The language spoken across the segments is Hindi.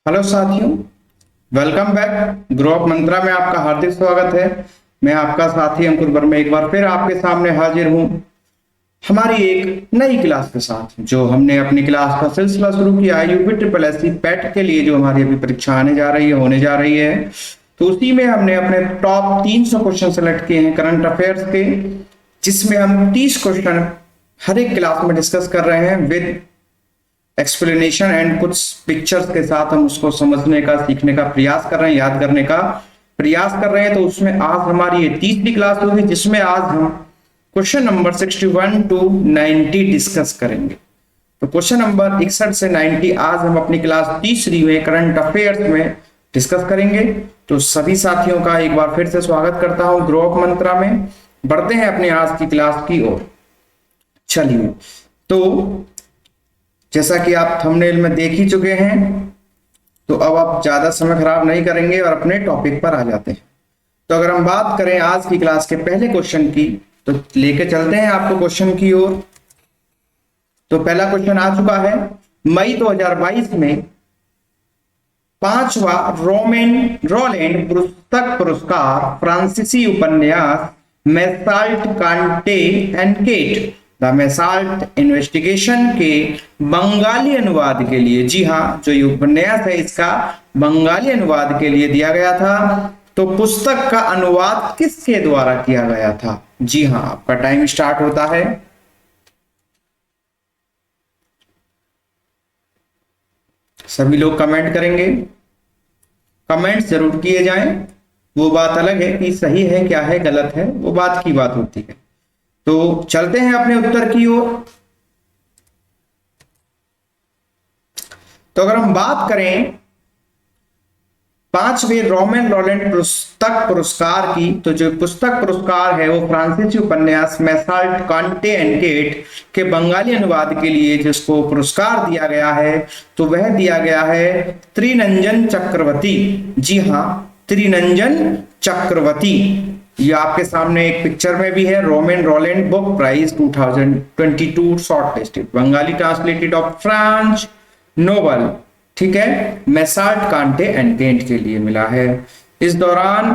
हेलो साथियों, वेलकम बैक। ग्रो अप मंत्रा में आपका हार्दिक स्वागत है। मैं आपका साथी अंकुर वर्मा एक बार फिर आपके सामने हाजिर हूं हमारी एक नई क्लास के साथ। जो हमने अपनी क्लास का सिलसिला शुरू किया UP triple S C PET के लिए, जो हमारी अभी परीक्षा आने जा रही है, होने जा रही है, तो उसी में हमने अपने टॉप 300 क्वेश्चन सेलेक्ट किए हैं करंट अफेयर्स के, जिसमें हम 30 क्वेश्चन हर एक क्लास में डिस्कस कर रहे हैं विद एक्सप्लेनेशन एंड कुछ पिक्चर्स के साथ। हम उसको समझने का, सीखने का प्रयास कर रहे हैं, याद करने का प्रयास कर रहे हैं। तो उसमें आज हमारी ये तीसरी क्लास होगी, जिसमें आज हम क्वेश्चन नंबर 61 टू 90 डिस्कस करेंगे। तो क्वेश्चन नंबर 61 से 90 आज हम अपनी क्लास तीसरी में करंट अफेयर्स में डिस्कस करेंगे। तो सभी साथियों का एक बार फिर से स्वागत करता हूं ग्रो अप मंत्रा में। बढ़ते हैं अपने आज की क्लास की ओर। चलिए, तो जैसा कि आप थंबनेल में देख ही चुके हैं, तो अब आप ज्यादा समय खराब नहीं करेंगे और अपने टॉपिक पर आ जाते हैं। तो अगर हम बात करें आज की क्लास के पहले क्वेश्चन की, तो लेके चलते हैं आपको क्वेश्चन की ओर। तो पहला क्वेश्चन आ चुका है। मई 2022 में 5वां रोलैंड पुस्तक पुरस्कार फ्रांसीसी उपन्यास मेसाल्ट कांटे एनकेट द मेसाल्ट इन्वेस्टिगेशन के बंगाली अनुवाद के लिए, जी हाँ, जो ये उपन्यास है इसका बंगाली अनुवाद के लिए दिया गया था। तो पुस्तक का अनुवाद किसके द्वारा किया गया था? जी हाँ, आपका टाइम स्टार्ट होता है। सभी लोग कमेंट करेंगे, कमेंट जरूर किए जाएं। वो बात अलग है कि सही है, क्या है, गलत है, वो बात की बात होती है। तो चलते हैं अपने उत्तर की ओर। तो अगर हम बात करें 5वें रोलैंड पुस्तक पुरस्कार की, तो जो पुस्तक पुरस्कार है वो फ्रांसीसी उपन्यास मेसाल्ट कांटे एनकेट के बंगाली अनुवाद के लिए जिसको पुरस्कार दिया गया है, तो वह दिया गया है त्रिनंजन चक्रवर्ती। जी हाँ, त्रिनंजन चक्रवर्ती। ये आपके सामने एक पिक्चर में भी है। रोलैंड बुक प्राइज 2022 शॉर्ट लिस्टेड, Bengali translated of French Nobel, ठीक है, मेसाल्ट कांटे एनकेट के लिए मिला है। इस दौरान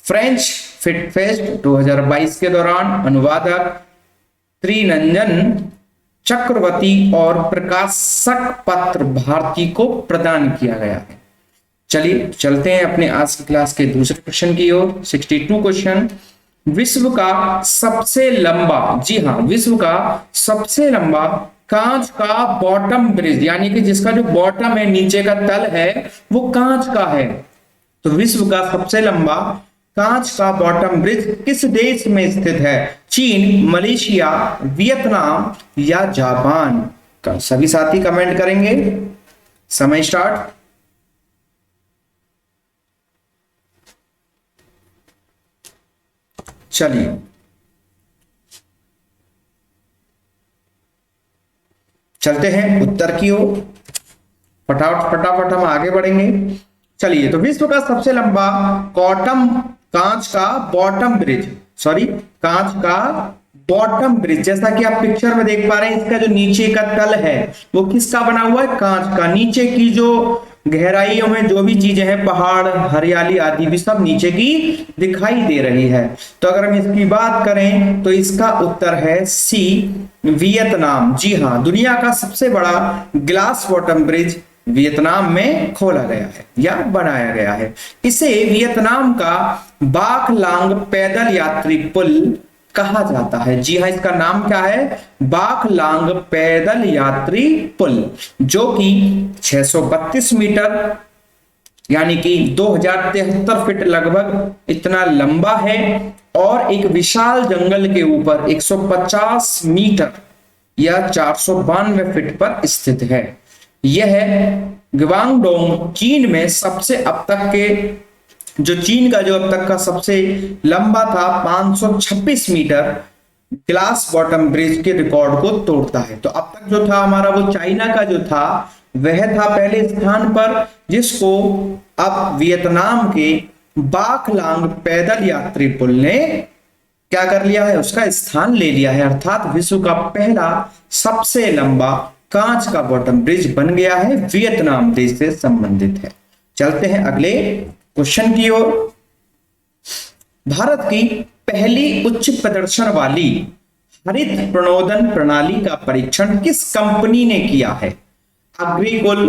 फ्रेंच फिट फेस्ट 2022 के दौरान अनुवादक त्रिनंजन चक्रवर्ती और प्रकाशक पत्र भारती को प्रदान किया गया है। चलिए चलते हैं अपने आज की क्लास के दूसरे क्वेश्चन की ओर। 62 क्वेश्चन। विश्व का सबसे लंबा, जी हाँ, विश्व का सबसे लंबा कांच का बॉटम ब्रिज, यानी कि जिसका जो बॉटम है, नीचे का तल है, वो कांच का है। तो विश्व का सबसे लंबा कांच का बॉटम ब्रिज किस देश में स्थित है? चीन, मलेशिया, वियतनाम या जापान? का सभी साथी कमेंट करेंगे। समय स्टार्ट। चलिए, चलते हैं उत्तर की ओर। फटाफट हम आगे बढ़ेंगे। चलिए, तो विश्व का सबसे लंबा कांच का बॉटम ब्रिज, सॉरी, कांच का बॉटम ब्रिज, जैसा कि आप पिक्चर में देख पा रहे हैं, इसका जो नीचे का तल है वो किसका बना हुआ है? कांच का। नीचे की जो गहराइयों में जो भी चीजें हैं, पहाड़, हरियाली आदि भी सब नीचे की दिखाई दे रही है। तो अगर हम इसकी बात करें तो इसका उत्तर है सी, वियतनाम। जी हाँ, दुनिया का सबसे बड़ा ग्लास बॉटम ब्रिज वियतनाम में खोला गया है या बनाया गया है। इसे वियतनाम का बाक लांग पैदल यात्री पुल कहा जाता है। जी हाँ, इसका नाम क्या है? बाक लांग पैदल यात्री पुल, जो कि 632 मीटर यानी कि 2073 फीट लगभग इतना लंबा है, और एक विशाल जंगल के ऊपर 150 मीटर या 492 फीट पर स्थित है। यह ग्वांगडोंग चीन में सबसे अब तक के, जो चीन का जो अब तक का सबसे लंबा था 526 मीटर ग्लास बॉटम ब्रिज के रिकॉर्ड को तोड़ता है। तो अब तक जो था हमारा, वो चाइना का जो था वह था पहले स्थान पर, जिसको अब वियतनाम के बाक लांग पैदल यात्री पुल ने क्या कर लिया है? उसका स्थान ले लिया है। अर्थात विश्व का पहला सबसे लंबा कांच का बॉटम ब्रिज बन गया है, वियतनाम देश से संबंधित है। चलते हैं अगले क्वेश्चन की ओर। भारत की पहली उच्च प्रदर्शन वाली हरित प्रणोदन प्रणाली का परीक्षण किस कंपनी ने किया है? अग्रिकोल,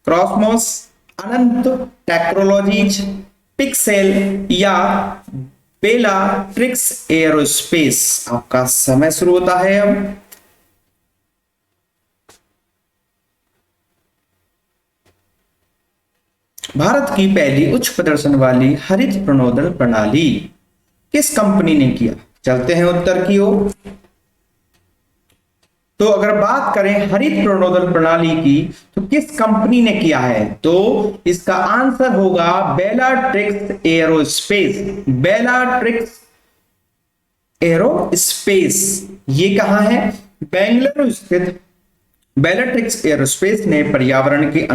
क्रॉसमोस, अनंत टेक्नोलॉजीज, पिक्सेल या बेलाट्रिक्स एरोस्पेस। आपका समय शुरू होता है अब। भारत की पहली उच्च प्रदर्शन वाली हरित प्रणोदन प्रणाली किस कंपनी ने किया? चलते हैं उत्तर की ओर। तो अगर बात करें हरित प्रणोदन प्रणाली की तो किस कंपनी ने किया है, तो इसका आंसर होगा बेलाट्रिक्स एरोस्पेस। बेलाट्रिक्स एरोस्पेस ये कहां है? बेंगलुरु स्थित बेलाट्रिक्स एरोस्पेस ने पर्यावरण के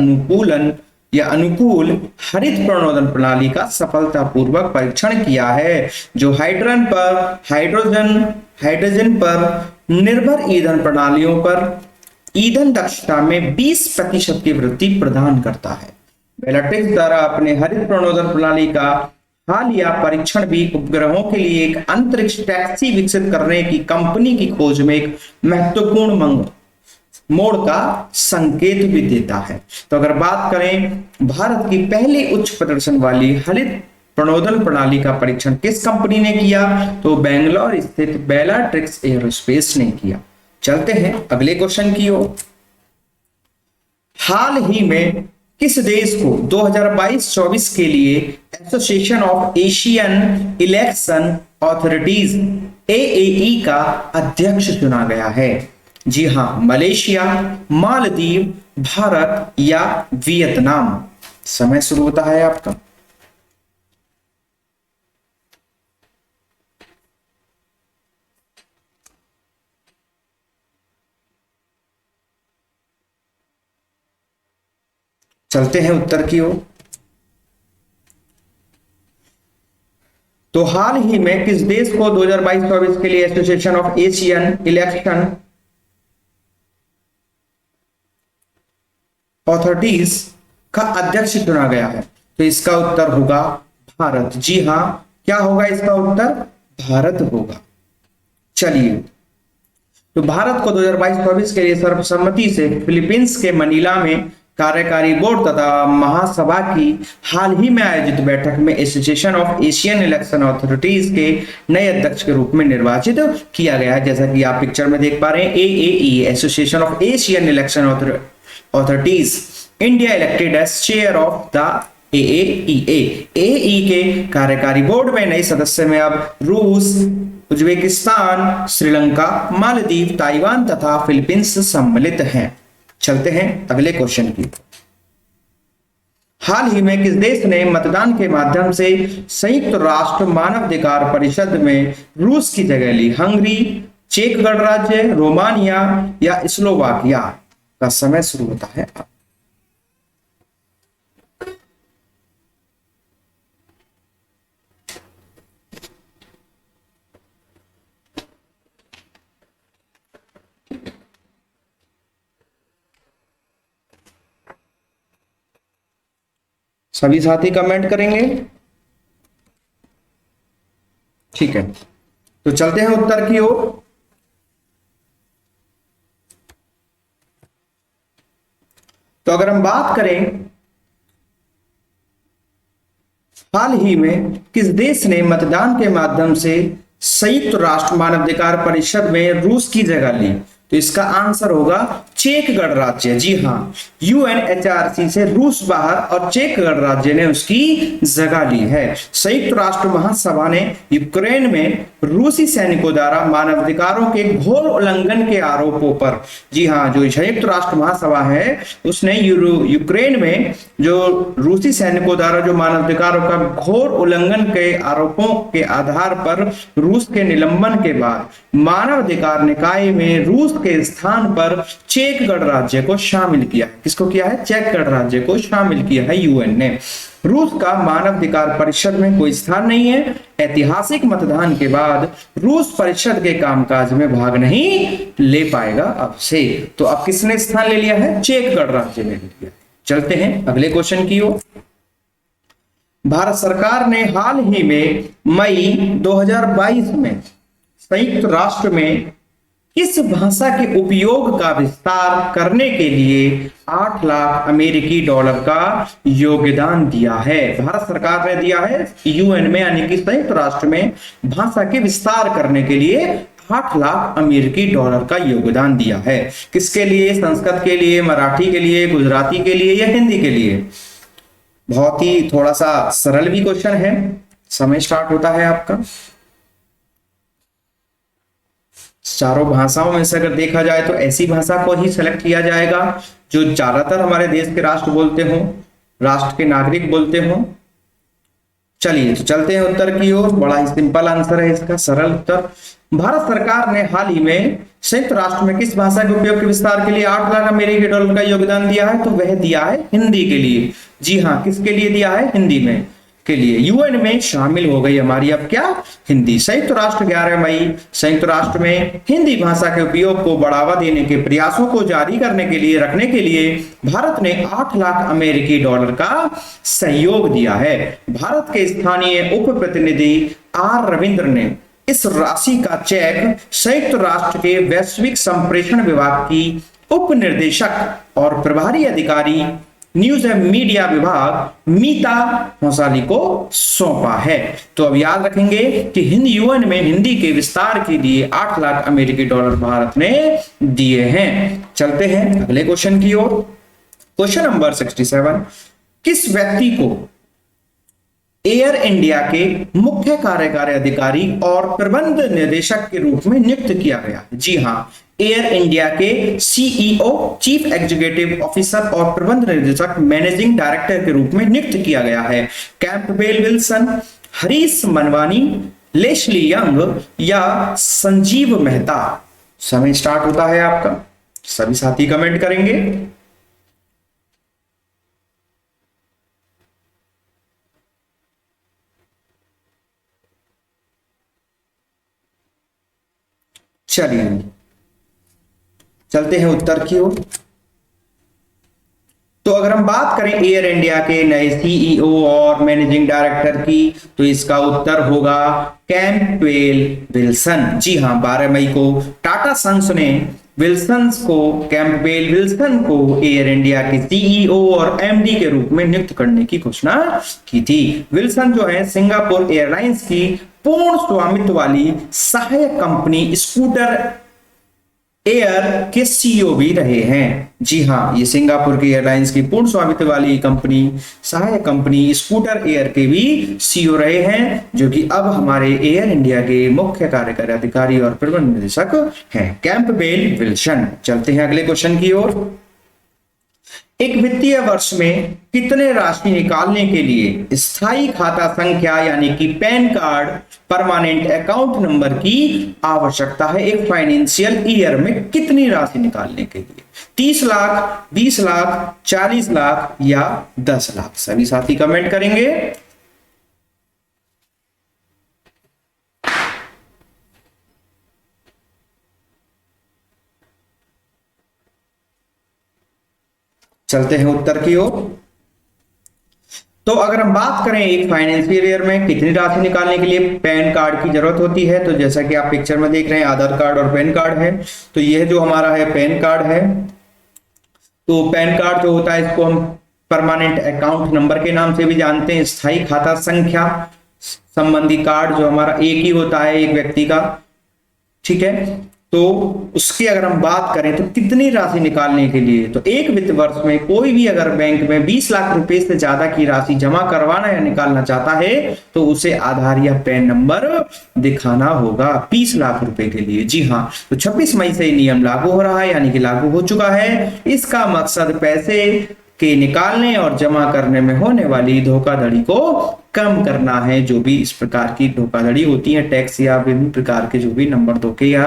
अनुकूल हरित प्रणोदन प्रणाली का सफलतापूर्वक परीक्षण किया है, जो हाइड्रोजन पर निर्भर ईंधन प्रणालियों पर ईंधन दक्षता में 20% की वृद्धि प्रदान करता है। बेलाट्रिक्स द्वारा अपने हरित प्रणोदन प्रणाली का हालिया परीक्षण भी उपग्रहों के लिए एक अंतरिक्ष टैक्सी विकसित करने की कंपनी की खोज में एक महत्वपूर्ण मोड़ का संकेत भी देता है। तो अगर बात करें भारत की पहली उच्च प्रदर्शन वाली हरित प्रणोदन प्रणाली का परीक्षण किस कंपनी ने किया, तो बेंगलोर स्थित बेलाट्रिक्स एरोस्पेस ने किया। चलते हैं अगले क्वेश्चन की ओर। हाल ही में किस देश को 2022-24 के लिए association of Asian election authorities AAE का अध्यक्ष चुना गया है? जी हां, मलेशिया, मालदीव, भारत या वियतनाम। समय शुरू होता है आपका। चलते हैं उत्तर की ओर। तो हाल ही में किस देश को 2022-24 के लिए association of Asian election authorities का अध्यक्ष चुना गया है? तो इसका उत्तर होगा भारत। जी हां, क्या होगा इसका उत्तर? भारत होगा। चलिए, तो भारत को 2022-24 के लिए सर्वसम्मति से फिलीपींस के मनीला में कार्यकारी बोर्ड तथा महासभा की हाल ही में आयोजित बैठक में association of Asian election authorities के नए अध्यक्ष के रूप में निर्वाचित किया गया है। जैसा कि आप पिक्चर में देख पा रहे हैं, AAE association of Asian election authorities India elected as chair of the AAEA। AAE के कार्यकारी बोर्ड में नए सदस्य में अब रूस, उज्बेकिस्तान, श्रीलंका, मालदीव, ताइवान तथा फिलीपींस सम्मिलित हैं। चलते हैं अगले क्वेश्चन की। हाल ही में किस देश ने मतदान के माध्यम से संयुक्त राष्ट्र मानवाधिकार परिषद में रूस की जगह ली? हंगरी, चेक गणराज्य, रोमानिया या स्लोवाकिया। का समय शुरू होता है। सभी साथी कमेंट करेंगे, ठीक है। तो चलते हैं उत्तर की ओर। तो अगर हम बात करें हाल ही में किस देश ने मतदान के माध्यम से संयुक्त राष्ट्र मानवाधिकार परिषद में रूस की जगह ली, तो इसका आंसर होगा चेक गणराज्य। जी हां, UNHRC से रूस बाहर और चेक गणराज्य ने उसकी जगह ली है। संयुक्त राष्ट्र महासभा ने यूक्रेन में रूसी सैनिकों द्वारा मानवाधिकारों के घोर उल्लंघन के आरोपों पर, जी हां, जो संयुक्त राष्ट्र महासभा है उसने यूक्रेन में जो रूसी सैनिकों द्वारा जो मानवाधिकारों का घोर उल्लंघन के आरोपों के आधार पर रूस के निलंबन के बाद मानवाधिकार निकाय में रूस के स्थान पर चेक चेक गणराज्य को शामिल किया है। किसको किया है? चेक गणराज्य को शामिल किया है यूएन ने। रूस का मानवाधिकार परिषद में कोई स्थान नहीं है। ऐतिहासिक मतदान के बाद रूस परिषद के कामकाज में भाग नहीं ले पाएगा अब से। तो अब किसने स्थान ले लिया है? चेक गणराज्य ने ले लिया। चलते हैं अगले क्वेश्चन की ओर। भारत सरकार ने हाल ही में मई 2022 में संयुक्त राष्ट्र में किस भाषा के उपयोग का विस्तार करने के लिए 8 लाख अमेरिकी डॉलर का योगदान दिया है? भारत सरकार ने दिया है यूएन में यानी कि संयुक्त राष्ट्र में भाषा के विस्तार करने के लिए 8 लाख अमेरिकी डॉलर का योगदान दिया है। किसके लिए? संस्कृत के लिए, मराठी के लिए, गुजराती के लिए या हिंदी के लिए? बहुत ही थोड़ा सा सरल भी क्वेश्चन है। समय स्टार्ट होता है आपका। चारों भाषाओं में से अगर देखा जाए तो ऐसी भाषा को ही सेलेक्ट किया जाएगा जो ज्यादातर हमारे देश के राष्ट्र बोलते हो, राष्ट्र के नागरिक बोलते हो। चलिए तो चलते हैं उत्तर की ओर। बड़ा ही सिंपल आंसर है इसका, सरल उत्तर। भारत सरकार ने हाल ही में संयुक्त राष्ट्र में किस भाषा के उपयोग के विस्तार के लिए 8 लाख अमेरिकी डॉलर का योगदान दिया है? तो वह दिया है हिंदी के लिए। जी हाँ, किसके लिए दिया है? हिंदी में के लिए। यूएन में शामिल हो गई हमारी अब क्या? हिंदी। संयुक्त राष्ट्र 11 मई संयुक्त राष्ट्र में हिंदी भाषा के उपयोग को बढ़ावा देने के प्रयासों को जारी करने के लिए रखने के लिए भारत ने 8 लाख अमेरिकी डॉलर का सहयोग दिया है। भारत के स्थानीय उप प्रतिनिधि आर रविंद्र ने इस राशि का चेक संयुक्त राष्ट्र के वैश्विक संप्रेषण विभाग की उप निदेशक और प्रभारी अधिकारी न्यूज एंड मीडिया विभाग मीता भंसाली को सौंपा है। तो अब याद रखेंगे कि हिंदी यूएन में हिंदी के विस्तार के लिए 8 लाख अमेरिकी डॉलर भारत ने दिए हैं। चलते हैं अगले क्वेश्चन की ओर। Question number 67। किस व्यक्ति को एयर इंडिया के मुख्य कार्यकारी अधिकारी और प्रबंध निदेशक के रूप में नियुक्त किया गया? जी हां, एयर इंडिया के सीईओ, चीफ एग्जीक्यूटिव ऑफिसर और प्रबंध निदेशक मैनेजिंग डायरेक्टर के रूप में नियुक्त किया गया है। Campbell Wilson, Harish Manwani, Leslie Young या संजीव मेहता? समय स्टार्ट होता है आपका। सभी साथी कमेंट करेंगे। चलिए चलते हैं उत्तर की ओर। तो अगर हम बात करें एयर इंडिया के नए सीईओ और मैनेजिंग डायरेक्टर की, तो इसका उत्तर होगा कैंपबेल विल्सन। जी हां, 12 मई को टाटा सन्स ने कैंपबेल विल्सन को एयर इंडिया के सीईओ और एमडी के रूप में नियुक्त करने की घोषणा की थी। विल्सन जो है सिंगापुर एयरलाइंस की पूर्ण स्वामित्व वाली सहायक कंपनी स्कूटर एयर के सीईओ भी रहे हैं। जी हां, ये सिंगापुर की एयरलाइंस की पूर्ण स्वामित्व वाली कंपनी, सहायक कंपनी स्कूटर एयर के भी सीईओ रहे हैं, जो कि अब हमारे एयर इंडिया के मुख्य कार्यकारी अधिकारी और प्रबंध निदेशक हैं, कैंपबेल विल्सन। चलते हैं अगले क्वेश्चन की ओर। एक वित्तीय वर्ष में कितने राशि निकालने के लिए स्थायी खाता संख्या यानी कि pan card, permanent account number की आवश्यकता है? एक फाइनेंशियल ईयर में कितनी राशि निकालने के लिए? 30 लाख, 20 लाख, 40 लाख या 10 लाख? सभी साथी कमेंट करेंगे। चलते हैं उत्तर की ओर। तो अगर हम बात करें एक फाइनेंशियल ईयर में कितनी राशि निकालने के लिए पैन कार्ड की जरूरत होती है, तो जैसा कि आप पिक्चर में देख रहे हैं आधार कार्ड और पैन कार्ड है। तो यह जो हमारा है पैन कार्ड है, तो पैन कार्ड जो होता है इसको हम परमानेंट अकाउंट नंबर के नाम से भी जानते हैं। स्थायी खाता संख्या संबंधी कार्ड जो हमारा एक ही होता है एक व्यक्ति का, ठीक है। तो उसकी अगर हम बात करें तो कितनी राशि निकालने के लिए, तो एक वित्त वर्ष में कोई भी अगर बैंक में 20 लाख रुपए से ज्यादा की राशि जमा करवाना या निकालना चाहता है तो उसे आधार या पैन नंबर दिखाना होगा 20 लाख रुपए के लिए। जी हाँ, तो 26 मई से नियम लागू हो रहा है, यानी कि लागू हो चुका है। इसका मकसद पैसे के निकालने और जमा करने में होने वाली धोखाधड़ी को कम करना है। जो भी इस प्रकार की धोखाधड़ी होती है, टैक्स या विभिन्न प्रकार के जो भी नंबर धोखे या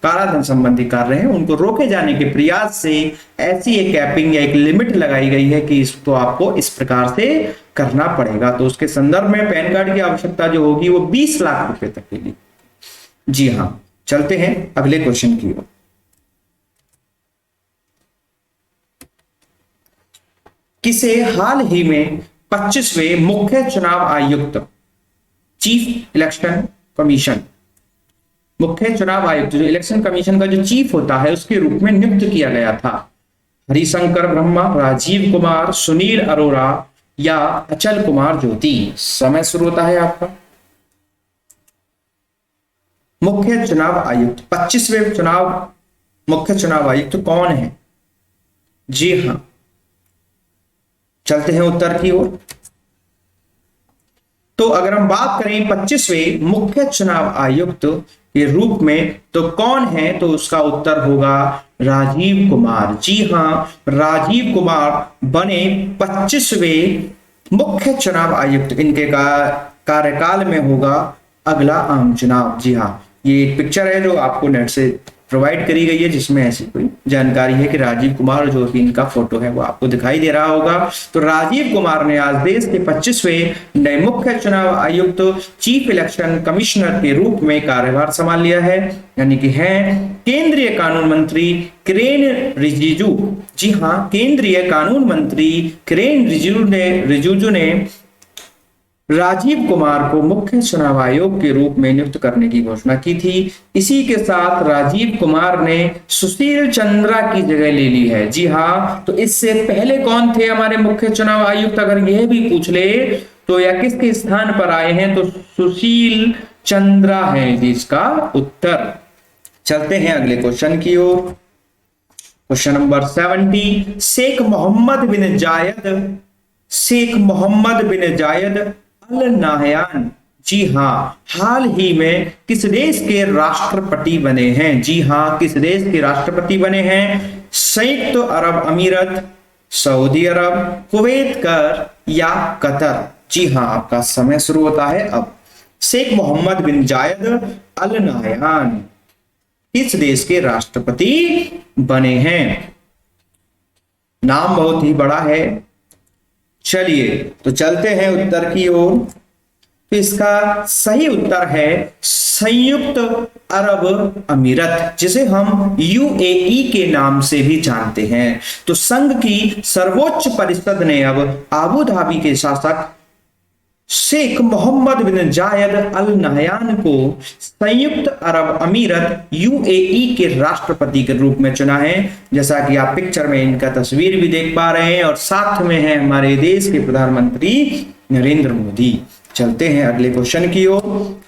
कालाधन संबंधी कार्य हैं, उनको रोके जाने के प्रयास से ऐसी एक कैपिंग या एक लिमिट लगाई गई है कि इसको आपको इस प्रकार से करना पड़ेगा। तो उसके संदर्भ में पैन कार्ड की आवश्यकता जो होगी वो 20 लाख रुपए तक के लिए। जी हाँ, चलते हैं अगले क्वेश्चन की ओर। किसे हाल ही में 25वें मुख्य चुनाव आयुक्त, चीफ इलेक्शन कमीशन, मुख्य चुनाव आयुक्त जो इलेक्शन कमीशन का जो चीफ होता है उसके रूप में नियुक्त किया गया था? हरिशंकर ब्रह्मा, राजीव कुमार, सुनील अरोड़ा या अचल कुमार ज्योति। समय शुरू होता है आपका। मुख्य चुनाव आयुक्त, 25वें मुख्य चुनाव आयुक्त कौन है? जी हां, चलते हैं उत्तर की ओर। तो अगर हम बात करें 25वें मुख्य चुनाव आयुक्त के रूप में तो कौन है, तो उसका उत्तर होगा राजीव कुमार। जी हां, राजीव कुमार बने 25वें मुख्य चुनाव आयुक्त। इनके कार्यकाल में होगा अगला आम चुनाव। जी हाँ, ये एक पिक्चर है जो आपको नेट से प्रोवाइड करी गई है जिसमें ऐसी कोई जानकारी है कि राजीव कुमार जो भी इनका फोटो है वो आपको दिखाई दे रहा होगा। तो राजीव कुमार ने आज देश के 25वें नए मुख्य चुनाव आयुक्त, चीफ इलेक्शन कमिश्नर के रूप में कार्यभार संभाल लिया है, यानी कि हैं केंद्रीय कानून मंत्री किरेन रिजिजू। जी हाँ, केंद्रीय कानून मंत्री किरेन रिजिजू ने राजीव कुमार को मुख्य चुनाव आयोग के रूप में नियुक्त करने की घोषणा की थी। इसी के साथ राजीव कुमार ने सुशील चंद्रा की जगह ले ली है। जी हाँ, तो इससे पहले कौन थे हमारे मुख्य चुनाव आयुक्त, अगर यह भी पूछ ले तो या किसके स्थान पर आए हैं, तो सुशील चंद्रा है जी इसका उत्तर। चलते हैं अगले क्वेश्चन की ओर। क्वेश्चन नंबर 70, शेख मोहम्मद बिन जायद अल नाहयान, जी हाँ, हाल ही में किस देश के राष्ट्रपति बने हैं? जी हाँ, किस देश के राष्ट्रपति बने हैं? संयुक्त अरब अमीरत, सऊदी अरब, कुवैत या कतर। जी हाँ, आपका समय शुरू होता है अब। शेख मोहम्मद बिन जायद अल नाहयान किस देश के राष्ट्रपति बने हैं? नाम बहुत ही बड़ा है। चलिए तो चलते हैं उत्तर की ओर। तो इसका सही उत्तर है संयुक्त अरब अमीरत, जिसे हम यूएई के नाम से भी जानते हैं। तो संघ की सर्वोच्च परिषद ने अब आबू धाबी के शासक शेख मोहम्मद बिन जायद अल नहयान को संयुक्त अरब अमीरत यूएई के राष्ट्रपति के रूप में चुना है। जैसा कि आप पिक्चर में इनका तस्वीर भी देख पा रहे हैं और साथ में है हमारे देश के प्रधानमंत्री नरेंद्र मोदी। चलते हैं अगले क्वेश्चन की ओर।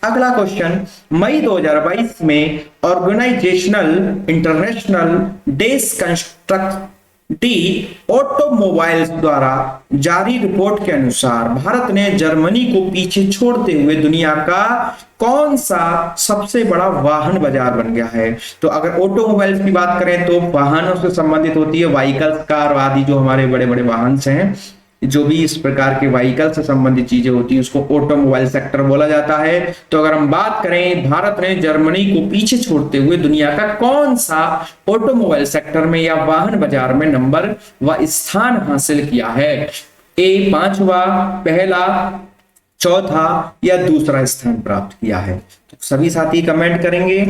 अगला क्वेश्चन, मई 2022 में ऑर्गेनाइजेशनल इंटरनेशनल डेस कंस्ट्रक्ट ऑटोमोबाइल्स द्वारा जारी रिपोर्ट के अनुसार भारत ने जर्मनी को पीछे छोड़ते हुए दुनिया का कौन सा सबसे बड़ा वाहन बाजार बन गया है? तो अगर ऑटोमोबाइल्स की बात करें तो वाहनों से संबंधित होती है, व्हीकल्स, कार आदि जो हमारे बड़े बड़े वाहन हैं, जो भी इस प्रकार के व्हीकल से संबंधित चीजें होती हैं उसको ऑटोमोबाइल सेक्टर बोला जाता है। तो अगर हम बात करें भारत ने जर्मनी को पीछे छोड़ते हुए दुनिया का कौन सा ऑटोमोबाइल सेक्टर में या वाहन बाजार में नंबर व स्थान हासिल किया है? ए 5वां, पहला, चौथा या दूसरा स्थान प्राप्त किया है? तो सभी साथी कमेंट करेंगे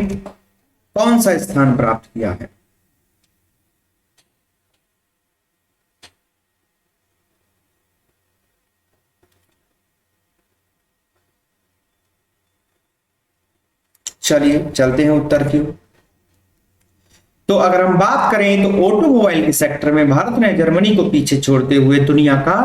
कौन सा स्थान प्राप्त किया है। चलिए चलते हैं उत्तर की। तो अगर हम बात करें तो ऑटोमोबाइल के सेक्टर में भारत ने जर्मनी को पीछे छोड़ते हुए दुनिया का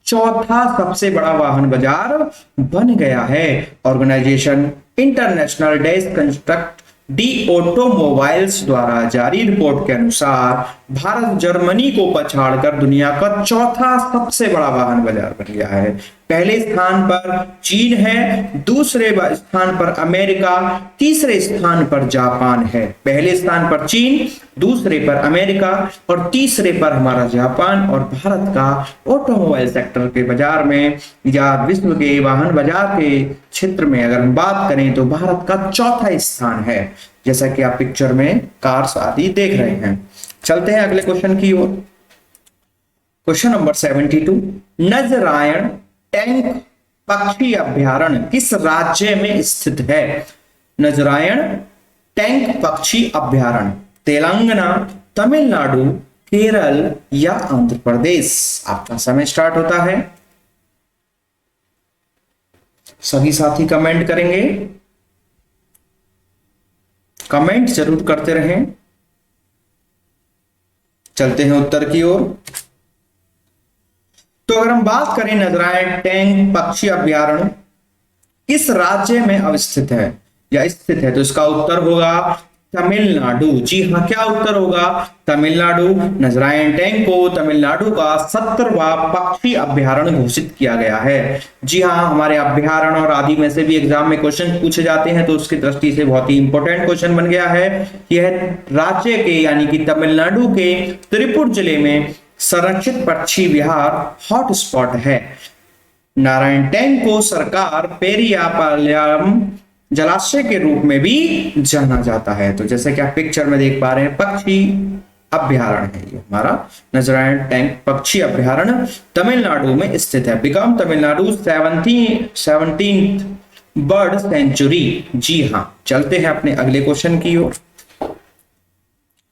चौथा सबसे बड़ा वाहन बाजार बन गया है। ऑर्गेनाइजेशन इंटरनेशनल डेस कंस्ट्रक्ट डी ऑटोमोबाइल्स द्वारा जारी रिपोर्ट के अनुसार भारत जर्मनी को पछाड़कर दुनिया का चौथा सबसे बड़ा वाहन बाजार बन गया है। पहले स्थान पर चीन है, दूसरे स्थान पर अमेरिका, तीसरे स्थान पर जापान है। पहले स्थान पर चीन, दूसरे पर अमेरिका और तीसरे पर हमारा जापान। और भारत का ऑटोमोबाइल सेक्टर के बाजार में या विश्व के वाहन बाजार के क्षेत्र में अगर हम बात करें तो भारत का चौथा स्थान है, जैसा कि आप पिक्चर में कार्स आदि देख रहे हैं। चलते हैं अगले क्वेश्चन की ओर। क्वेश्चन नंबर 72, नजरायण टैंक पक्षी अभयारण्य किस राज्य में स्थित है? नजरायण टैंक पक्षी अभयारण्य तेलंगाना, तमिलनाडु, केरल या आंध्र प्रदेश? आपका समय स्टार्ट होता है। सभी साथी कमेंट करेंगे, कमेंट जरूर करते रहें। चलते हैं उत्तर की ओर। तो अगर हम बात करें नजरायण टैंक पक्षी अभयारण्य किस राज्य में अवस्थित है या स्थित है, तो इसका उत्तर होगा तमिलनाडु। जी हाँ, क्या उत्तर होगा? तमिलनाडु। नजरायण टैंक को तमिलनाडु का 17वां पक्षी अभयारण्य घोषित किया गया है। जी हाँ, हमारे अभयारण्य और आदि में से भी एग्जाम में क्वेश्चन पूछे जाते हैं, तो उसकी दृष्टि से बहुत ही इंपॉर्टेंट क्वेश्चन बन गया है। यह राज्य के यानी कि तमिलनाडु के त्रिपुर जिले में संरक्षित पक्षी विहार हॉटस्पॉट है। नारायण टैंक को सरकार पेरियापालयम जलाशय के रूप में भी जाना जाता है। तो जैसे कि आप पिक्चर में देख पा रहे हैं, पक्षी अभयारण्य है ये हमारा नजरायण टैंक पक्षी अभयारण्य तमिलनाडु में स्थित है। Become Tamil Nadu 17th bird sanctuary. जी हाँ, चलते हैं अपने अगले क्वेश्चन की ओर।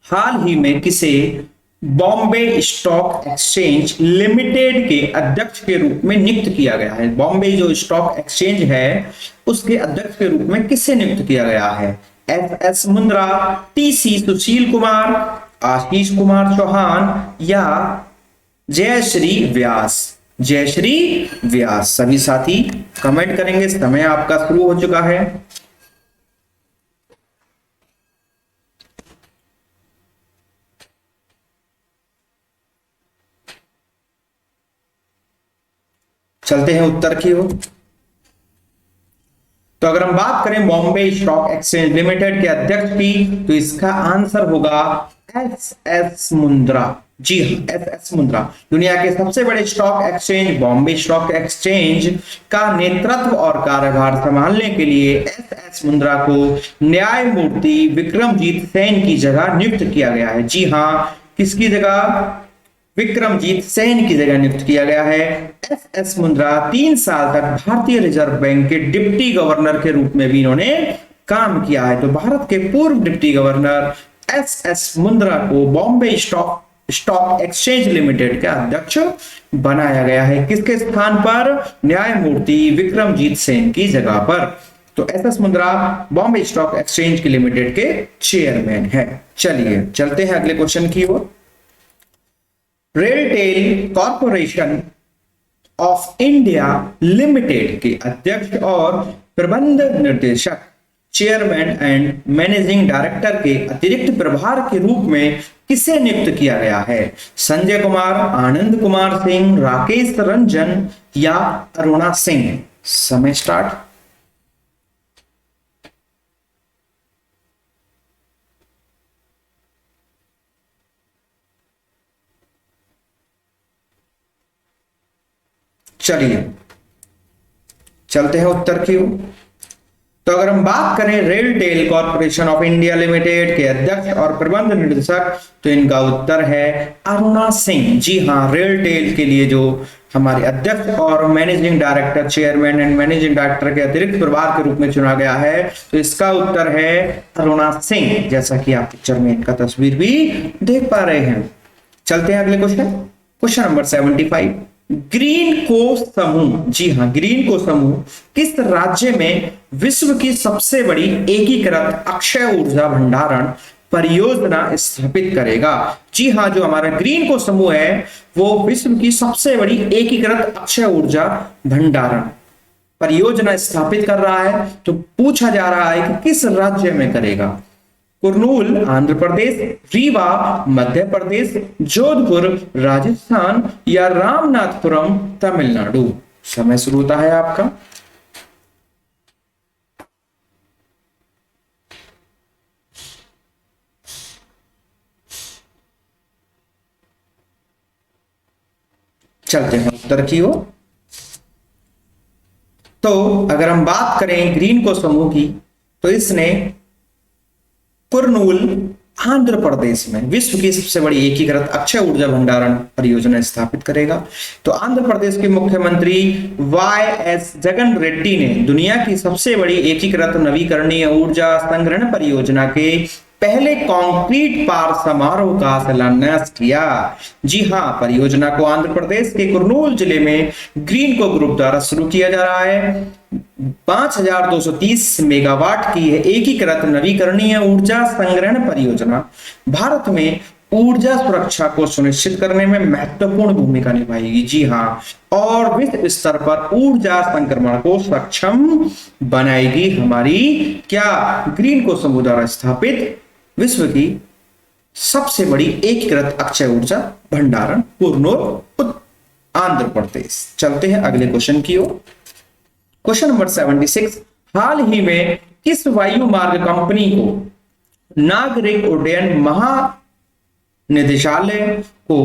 हाल ही में किसे बॉम्बे स्टॉक एक्सचेंज लिमिटेड के अध्यक्ष के रूप में नियुक्त किया गया है? बॉम्बे जो स्टॉक एक्सचेंज है उसके अध्यक्ष के रूप में किसे नियुक्त किया गया है? एस मुंद्रा, टीसी सुशील कुमार, आशीष कुमार चौहान या जयश्री व्यास? जयश्री व्यास। सभी साथी कमेंट करेंगे, समय आपका शुरू हो चुका है। चलते हैं उत्तर की ओर। तो अगर हम बात करें बॉम्बे स्टॉक एक्सचेंज लिमिटेड के अध्यक्ष की, तो इसका आंसर होगा एस मुंद्रा। जी हाँ, एस मुंद्रा। दुनिया के सबसे बड़े stock exchange Bombay stock exchange का नेतृत्व और कार्यभार संभालने के लिए एस मुंद्रा को न्यायमूर्ति विक्रमजीत सेन की जगह नियुक्त किया गया है। जी हाँ, किसकी जगह? विक्रमजीत सेन की जगह नियुक्त किया गया है। एस मुंद्रा 3 साल तक भारतीय रिजर्व बैंक के डिप्टी गवर्नर के रूप में भी इन्होंने काम किया है। तो भारत के पूर्व डिप्टी गवर्नर एस मुंद्रा को बॉम्बे स्टॉक एक्सचेंज लिमिटेड का अध्यक्ष बनाया गया है। किसके स्थान पर? न्यायमूर्ति विक्रमजीत सेन की जगह पर। तो एस मुंद्रा बॉम्बे स्टॉक एक्सचेंज की लिमिटेड के चेयरमैन है। चलिए चलते हैं अगले क्वेश्चन की ओर। RailTel corporation of India limited के अध्यक्ष और प्रबंध निर्देशक, चेयरमैन एंड मैनेजिंग डायरेक्टर के अतिरिक्त प्रभार के रूप में किसे नियुक्त किया गया है? संजय कुमार, आनंद कुमार सिंह, राकेश रंजन या अरुणा सिंह? समय स्टार्ट। चलिए चलते हैं उत्तर की ओर। तो अगर हम बात करें RailTel corporation of India limited के अध्यक्ष और प्रबंध निर्देशक, तो इनका उत्तर है अरुणा सिंह। जी हाँ, रेलटेल के लिए जो हमारे अध्यक्ष और managing director, chairman and managing director के अतिरिक्त प्रभार के रूप में चुना गया है, तो इसका उत्तर है अरुणा सिंह, जैसा कि आप पिक्चर में इनका तस्वीर भी देख पा रहे हैं। चलते हैं अगले क्वेश्चन, क्वेश्चन नंबर 75। ग्रीन को समूह, जी हाँ, ग्रीन को समूह किस राज्य में विश्व की सबसे बड़ी एकीकृत अक्षय ऊर्जा भंडारण परियोजना स्थापित करेगा? जी हाँ, जो हमारा ग्रीन को समूह है वो विश्व की सबसे बड़ी एकीकृत अक्षय ऊर्जा भंडारण परियोजना स्थापित कर रहा है। तो पूछा जा रहा है कि किस राज्य में करेगा? कुर्नूल आंध्र प्रदेश, रीवा मध्य प्रदेश, जोधपुर राजस्थान या रामनाथपुरम तमिलनाडु। समय शुरू होता है आपका। चलते हैं उत्तर की ओर। तो अगर हम बात करें ग्रीन को समूह की, तो इसने कुर्नूल आंध्र प्रदेश में विश्व की सबसे बड़ी एकीकृत अक्षय ऊर्जा भंडारण परियोजना स्थापित करेगा। तो आंध्र प्रदेश के मुख्यमंत्री वाई.एस. जगन रेड्डी ने दुनिया की सबसे बड़ी एकीकृत नवीकरणीय ऊर्जा संग्रहण परियोजना के पहले कंक्रीट पार समारोह का शिलान्यास किया। जी हां, परियोजना को आंध्र प्रदेश के कुर्नूल जिले में ग्रीन को ग्रुप द्वारा शुरू किया जा रहा है। 5230 मेगावाट की यह एकीकृत नवीकरणीय ऊर्जा संग्रहण परियोजना भारत में ऊर्जा सुरक्षा को सुनिश्चित करने में महत्वपूर्ण भूमिका निभाएगी। जी हां, और विश्व स्तर पर ऊर्जा संक्रमण को सक्षम बनाएगी हमारी क्या ग्रीन को समूह द्वारा स्थापित विश्व की सबसे बड़ी एकीकृत अक्षय ऊर्जा भंडारण कुर्नूल आंध्र प्रदेश। चलते हैं अगले क्वेश्चन की ओर। क्वेश्चन नंबर 76, हाल ही में किस वायु मार्ग कंपनी को नागरिक उड्डयन महानिदेशालय को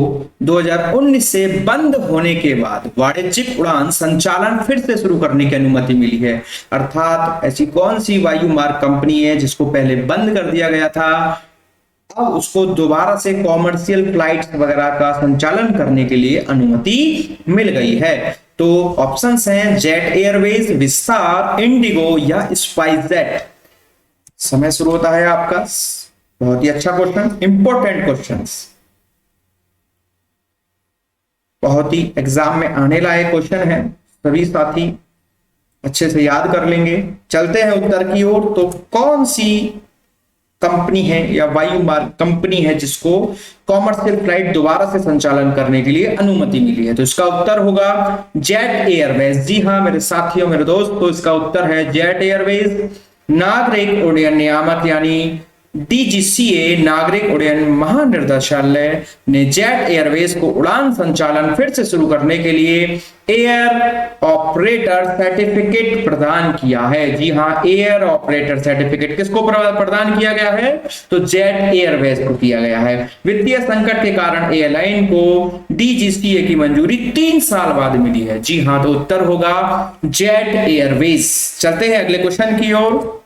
2019 से बंद होने के बाद वाणिज्यिक उड़ान संचालन फिर से शुरू करने की अनुमति मिली है? अर्थात ऐसी कौन सी वायु मार्ग कंपनी है जिसको पहले बंद कर दिया गया था, अब उसको दोबारा से कॉमर्शियल फ्लाइट्स वगैरह का संचालन करने के लिए अनुमति मिल गई है? तो ऑप्शंस हैं जेट एयरवेज, विस्तार, इंडिगो या स्पाइसजेट। समय शुरू होता है आपका। बहुत ही अच्छा क्वेश्चन, इंपॉर्टेंट क्वेश्चंस, बहुत ही एग्जाम में आने लायक क्वेश्चन है, सभी साथी अच्छे से याद कर लेंगे। चलते हैं उत्तर की ओर। तो कौन सी कंपनी है या वायु मार्ग कंपनी है जिसको कॉमर्शियल फ्लाइट दोबारा से संचालन करने के लिए अनुमति मिली है? तो इसका उत्तर होगा जेट एयरवेज। जी हां मेरे साथियों, मेरे दोस्तों, तो इसका उत्तर है जेट एयरवेज। नागरिक उड्डयन नियामक यानी डीजीसीए नागरिक उड्डयन महानिदेशालय ने जेट एयरवेज को उड़ान संचालन फिर से शुरू करने के लिए एयर ऑपरेटर सर्टिफिकेट प्रदान किया है। जी हां, एयर ऑपरेटर सर्टिफिकेट किसको प्रदान किया गया है? तो जेट एयरवेज को किया गया है। वित्तीय संकट के कारण एयरलाइन को डीजीसीए की मंजूरी 3 साल बाद मिली है। जी हां, तो उत्तर होगा जेट एयरवेज। चलते हैं अगले क्वेश्चन की ओर।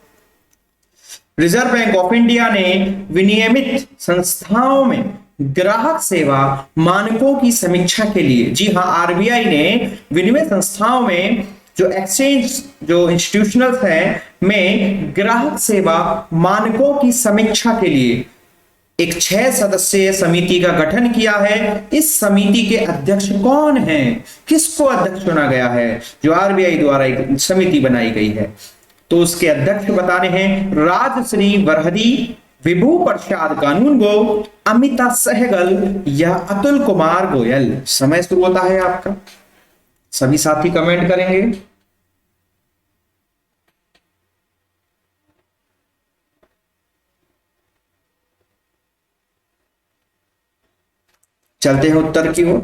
रिजर्व बैंक ऑफ इंडिया ने विनियमित संस्थाओं में ग्राहक सेवा मानकों की समीक्षा के लिए, जी हां, आरबीआई ने विनिमय संस्थाओं में जो एक्सचेंज जो इंस्टीट्यूशनल्स हैं में ग्राहक सेवा मानकों की समीक्षा के लिए एक 6 सदस्यीय समिति का गठन किया है। इस समिति के अध्यक्ष कौन हैं? किसको अध्यक्ष चुना गया है? जो आरबीआई द्वारा एक समिति बनाई गई है, तो उसके अध्यक्ष बताने हैं राजश्री वरहदी, विभू प्रसाद कानूनगो, अमिता सहगल या अतुल कुमार गोयल। समय शुरू होता है आपका। सभी साथी कमेंट करेंगे। चलते हैं उत्तर की ओर।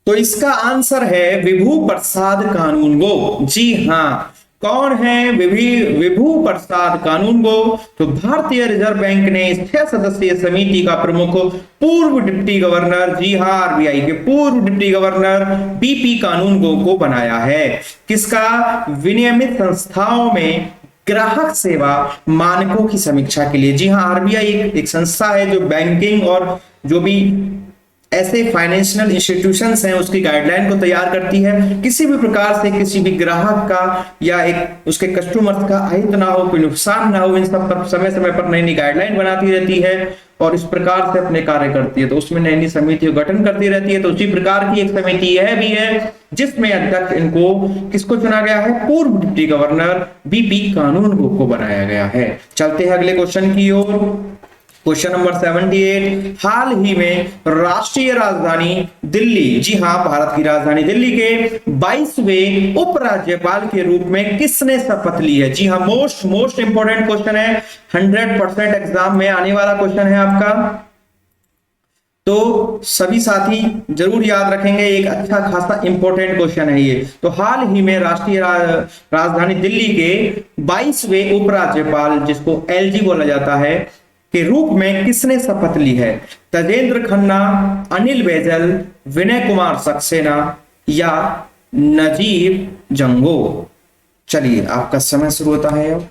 तो इसका आंसर है विभू प्रसाद कानूनगो। जी हां, कौन है विभू प्रसाद कानूनगो? तो भारतीय रिजर्व बैंक ने 6 सदस्यीय समिति का प्रमुख पूर्व डिप्टी गवर्नर, जी हां, आरबीआई के पूर्व डिप्टी गवर्नर बीपी कानूनगो को बनाया है। किसका? विनियमित संस्थाओं में ग्राहक सेवा मानकों की समीक्षा के लिए। जी हां, आरबीआई एक संस्था है जो बैंकिंग और जो भी ऐसे फाइनेंशियल इंस्टीट्यूशंस हैं उसकी गाइडलाइन को तैयार करती है। किसी भी प्रकार से किसी भी ग्राहक का या एक उसके कस्टमर्स का अहित ना हो, कोई नुकसान ना हो, इन सब पर समय समय पर नई नई गाइडलाइन बनाती रहती है और इस प्रकार से अपने कार्य करती है। तो उसमें नई नई समिति गठन करती रहती है। तो उसी प्रकार की एक समिति यह भी है जिसमें अध्यक्ष इनको किसको चुना गया है? पूर्व डिप्टी गवर्नर बीपी कानूनगो को बनाया गया है। चलते हैं अगले क्वेश्चन की ओर। क्वेश्चन नंबर 78, हाल ही में राष्ट्रीय राजधानी दिल्ली, जी हां, भारत की राजधानी दिल्ली के 22वें उपराज्यपाल के रूप में किसने शपथ ली है? जी हां, मोस्ट इंपॉर्टेंट क्वेश्चन है, 100% एग्जाम में आने वाला क्वेश्चन है आपका, तो सभी साथी जरूर याद रखेंगे, एक अच्छा खासा इंपॉर्टेंट क्वेश्चन है ये। तो हाल ही में राष्ट्रीय राजधानी दिल्ली के 22वें उपराज्यपाल, जिसको एलजी बोला जाता है, के रूप में किसने शपथ ली है? तजेंद्र खन्ना, अनिल बैजल, विनय कुमार सक्सेना या नजीब जंगो? चलिए, आपका समय शुरू होता है अब।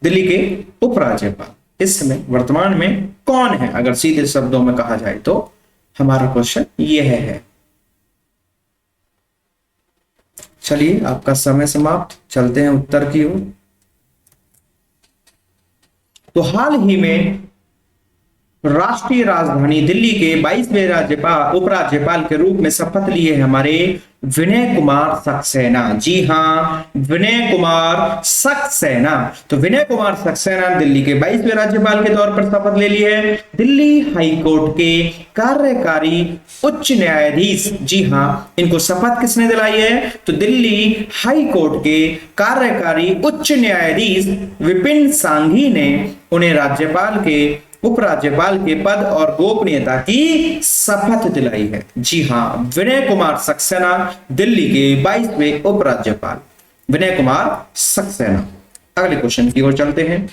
दिल्ली के उपराज्यपाल इस समय वर्तमान में कौन है? अगर सीधे शब्दों में कहा जाए तो हमारा क्वेश्चन यह है। चलिए, आपका समय समाप्त, चलते हैं उत्तर की ओर। तो हाल ही में राष्ट्रीय राजधानी दिल्ली के 22वें उपराज्यपाल के रूप में शपथ लिए हमारे विनय कुमार सक्सेना। जी हां, विनय कुमार सक्सेना। तो विनय कुमार सक्सेना दिल्ली के 22वें राज्यपाल के तौर पर शपथ ले ली है। दिल्ली हाई कोर्ट के कार्यकारी उच्च न्यायाधीश, जी हां, इनको शपथ किसने दिलाई है? तो दिल्ली हाई कोर्ट के कार्यकारी उच्च न्यायाधीश विपिन सांघी ने उन्हें राज्यपाल के उपराज्यपाल के पद और गोपनीयता की शपथ दिलाई है। जी हां, विनय कुमार सक्सेना, दिल्ली के 22वें उपराज्यपाल विनय कुमार सक्सेना। अगले क्वेश्चन की ओर चलते हैं।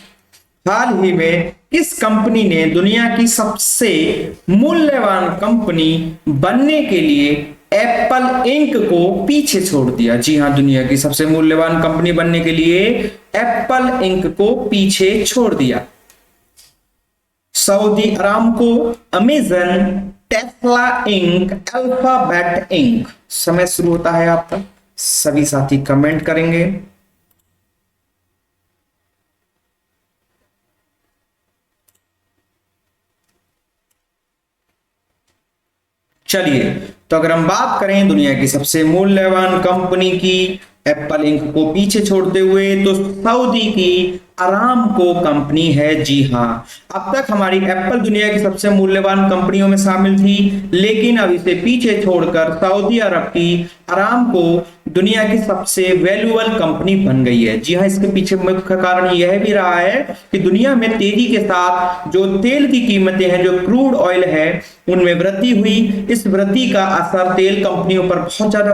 हाल ही में किस कंपनी ने दुनिया की सबसे मूल्यवान कंपनी बनने के लिए एप्पल इंक को पीछे छोड़ दिया? जी हां, दुनिया की सबसे मूल्यवान कंपनी बनने के लिए एप्पल इंक को पीछे छोड़ दिया। Saudi Aramco, Amazon, Tesla Inc, Alphabet Inc? समय शुरू होता है आपका, सभी साथी कमेंट करेंगे। चलिए, तो अगर हम बात करें दुनिया की सबसे मूल्यवान कंपनी की एप्पल इंक को पीछे छोड़ते हुए, तो सऊदी की अरामको कंपनी है। जी हां, अब तक हमारी एप्पल दुनिया की सबसे मूल्यवान कंपनियों में शामिल थी, लेकिन अब इसे पीछे छोड़कर सऊदी अरब की अरामको दुनिया की सबसे वैल्यूएबल कंपनी बन गई है। जी हां, इसके पीछे मुख्य कारण यह भी रहा है कि दुनिया में तेजी के साथ जो तेल की कीमतें हैं, जो क्रूड ऑयल है, उनमें वृद्धि हुई। इस वृद्धि का असर तेल कंपनियों पर बहुत ज्यादा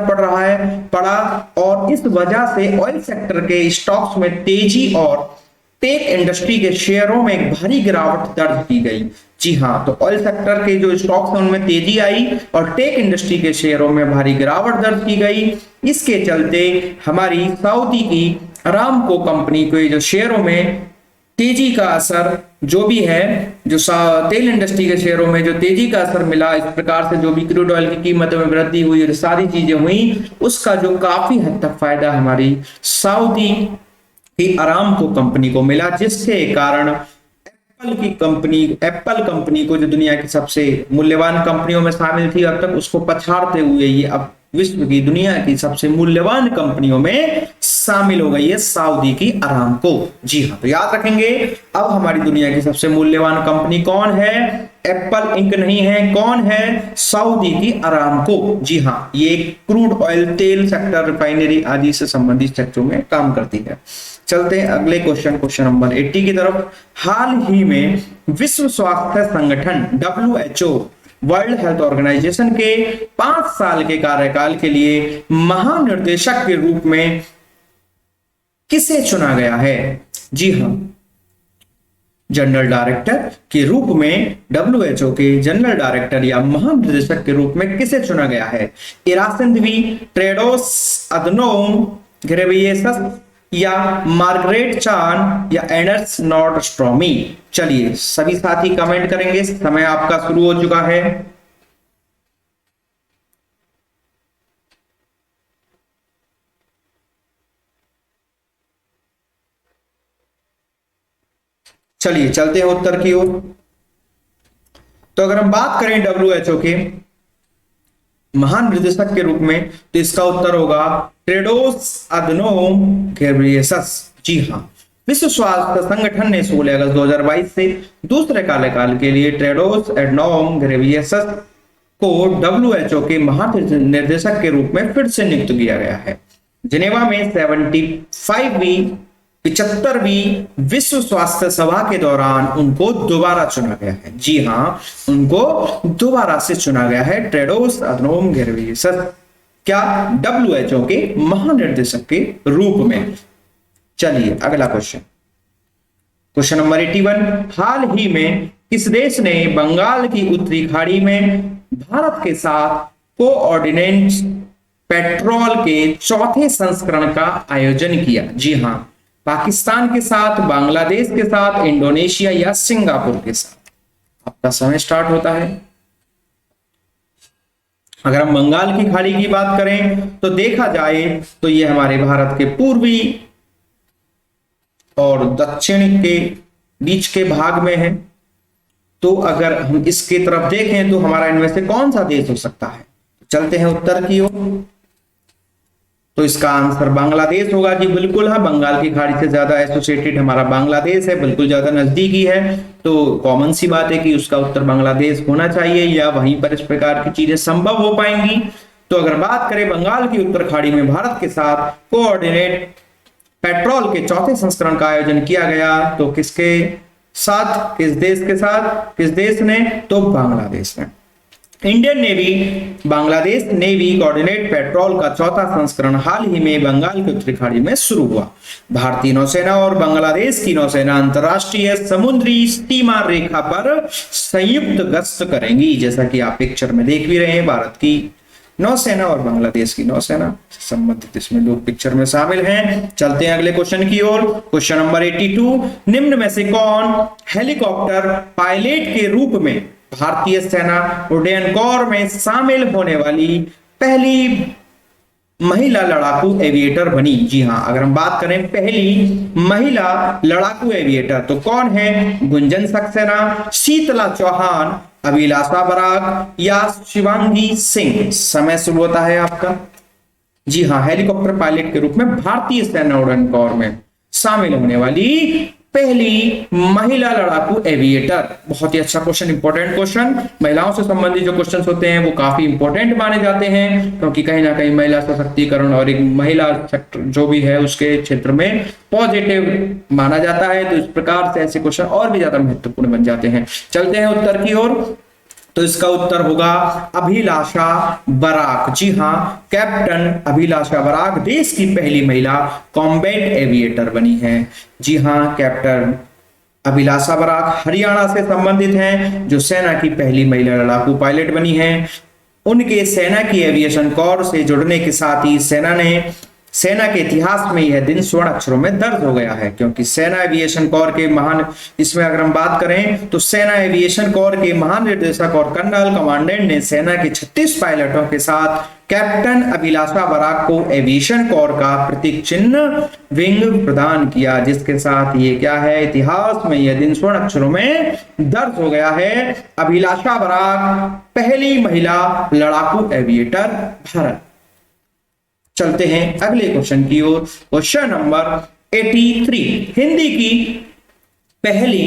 पड़ा, और इस वजह से ऑयल सेक्टर के स्टॉक्स में तेजी और टेक इंडस्ट्री के शेयरों में एक भारी गिरावट दर्ज की गई। जी हां, तो ऑयल सेक्टर के जो स्टॉक्स हैं उनमें तेजी आई और टेक इंडस्ट्री के शेयरों में भारी गिरावट दर्ज की गई। इसके चलते हमारी सऊदी की अरामको कंपनी के जो शेयरों में तेजी का असर जो भी है, जो तेल इंडस्ट्री के शेयरों में जो तेजी का असर मिला, इस प्रकार से जो भी क्रूड ऑयल की कीमतों में वृद्धि हुई और सारी चीजें हुई, उसका जो काफी हद तक फायदा हमारी सऊदी की अरामको कंपनी को मिला, जिसके कारण एप्पल कंपनी को, जो दुनिया की सबसे मूल्यवान कंपनियों में शामिल थी अब तक, उसको पछाड़ते हुए ये अब विश्व की दुनिया की सबसे मूल्यवान कंपनियों में शामिल हो गई है सऊदी की अरामको। जी हाँ, तो याद रखेंगे, अब हमारी दुनिया की सबसे मूल्यवान कंपनी कौन है? एप्पल इंक नहीं है, कौन है? सऊदी की अरामको। जी हाँ, ये क्रूड ऑयल, तेल सेक्टर, रिफाइनरी आदि से संबंधित सेक्टरों में काम करती है। चलते हैं अगले क्वेश्चन नंबर 80 की तरफ। हाल ही में विश्व स्वास्थ्य संगठन WHO, वर्ल्ड हेल्थ ऑर्गेनाइजेशन के 5 साल के कार्यकाल के लिए महानिर्देशक के रूप में किसे चुना गया है? जी हां, जनरल डायरेक्टर के रूप में WHO के जनरल डायरेक्टर या महानिर्देशक के रूप में किसे चुना गया है? इरासिंदवी, टेड्रोस अधनोम घेब्रेयेसस या मार्गरेट चान या एंडर्स नॉर्डस्ट्रॉमी? चलिए, सभी साथी कमेंट करेंगे, समय आपका शुरू हो चुका है। चलिए, चलते हैं उत्तर की ओर। तो अगर हम बात करें WHO के महानिर्देशक के रूप में, तो इसका उत्तर होगा टेड्रोस अधनोम घेब्रेयेसस। जी हां, विश्व स्वास्थ्य संगठन ने 16 अगस्त 2022 से दूसरे कार्यकाल के लिए टेड्रोस एडनॉम घेब्रेयेसस को WHO के महानिर्देशक के रूप में फिर से नियुक्त किया गया है। जिनेवा में 75वीं विश्व स्वास्थ्य सभा के दौरान उनको दोबारा चुना गया है। जी हां, उनको दोबारा से चुना गया है टेड्रोस अधनोम घेब्रेयेसस, क्या, WHO के महानिर्देशक के रूप में। चलिए अगला क्वेश्चन नंबर 81, हाल ही में किस देश ने बंगाल की उत्तरी खाड़ी में भारत के साथ कोऑर्डिनेट पेट्रोल के चौथे संस्करण का आयोजन किया? जी हां, पाकिस्तान के साथ, बांग्लादेश के साथ, इंडोनेशिया या सिंगापुर के साथ। आपका समय स्टार्ट होता है। अगर हम बंगाल की खाड़ी की बात करें तो देखा जाए तो यह हमारे भारत के पूर्वी और दक्षिण के बीच के भाग में है। तो अगर हम इसके तरफ देखें तो हमारा इनमें से कौन सा देश हो सकता है? चलते हैं उत्तर की ओर। तो इसका आंसर बांग्लादेश होगा जी, बिल्कुल है। बंगाल की खाड़ी से ज्यादा एसोसिएटेड हमारा बांग्लादेश है, बिल्कुल ज्यादा नजदीकी है। तो कॉमन सी बात है कि उसका उत्तर बांग्लादेश होना चाहिए, या वहीं पर इस प्रकार की चीजें संभव हो पाएंगी। तो अगर बात करें बंगाल की उत्तर खाड़ी में भारत के साथ कोऑर्डिनेट पेट्रोल के चौथे संस्करण का आयोजन किया गया, तो किसके साथ, किस देश के साथ, किस देश ने? तो बांग्लादेश ने। Indian navy Bangladesh navy coordinate petrol का चौथा संस्करण हाल ही में बंगाल की उत्तरी खाड़ी में शुरू हुआ। भारतीय नौसेना और बांग्लादेश की नौसेना अंतरराष्ट्रीय समुद्री सीमा रेखा पर संयुक्त गश्त करेंगी। जैसा कि आप पिक्चर में देख भी रहे हैं, भारत की नौसेना और बांग्लादेश की नौसेना संबंधित इसमें लोग पिक्चर में शामिल हैं। चलते हैं अगले क्वेश्चन की ओर। क्वेश्चन नंबर 82, निम्न में से कौन हेलीकॉप्टर पायलट के रूप में भारतीय सेना उड्डयन कोर में शामिल होने वाली पहली महिला लड़ाकू एविएटर बनी? जी हां, अगर हम बात करें पहली महिला लड़ाकू एविएटर तो कौन है? गुंजन सक्सेना, शीतला चौहान, अभिलाषा बराक या शिवांगी सिंह। समय शुरू होता है आपका। जी हां, हेलीकॉप्टर पायलट के रूप में भारतीय सेना उड़ान कोर में शामिल होने वाली पहली महिला लड़ाकू एविएटर। बहुत ही अच्छा क्वेश्चन, इंपॉर्टेंट क्वेश्चन। महिलाओं से संबंधित जो क्वेश्चंस होते हैं वो काफी इंपॉर्टेंट माने जाते हैं, क्योंकि कहीं ना कहीं महिला सशक्तिकरण और एक महिला सेक्टर जो भी है उसके क्षेत्र में पॉजिटिव माना जाता है। तो इस प्रकार से ऐसे क्वेश्चन और भी ज्यादा महत्वपूर्ण बन जाते हैं। चलते हैं उत्तर की ओर। तो इसका उत्तर होगा अभिलाषा बराक। जी हां, कैप्टन अभिलाषा बराक देश की पहली महिला कॉम्बैट एविएटर बनी है। जी हां, कैप्टन अभिलाषा बराक हरियाणा से संबंधित हैं, जो सेना की पहली महिला लड़ाकू पायलट बनी है। उनके सेना की एविएशन कोर से जुड़ने के साथ ही सेना के इतिहास में यह दिन स्वर्ण अक्षरों में दर्ज हो गया है, क्योंकि सेना एविएशन कोर के महान, इसमें अगर हम बात करें तो सेना एविएशन कोर के महानिर्देशक और कर्नल कमांडेंट ने सेना के 36 पायलटों के साथ कैप्टन अभिलाषा बराक को एविएशन कोर का प्रतीक चिन्ह विंग प्रदान किया, जिसके साथ ये क्या है, इतिहास में यह दिन स्वर्ण अक्षरों में दर्ज हो गया है। अभिलाषा बराक पहली महिला लड़ाकू एविएटर भारत। चलते हैं अगले क्वेश्चन की ओर। क्वेश्चन नंबर 83, हिंदी की पहली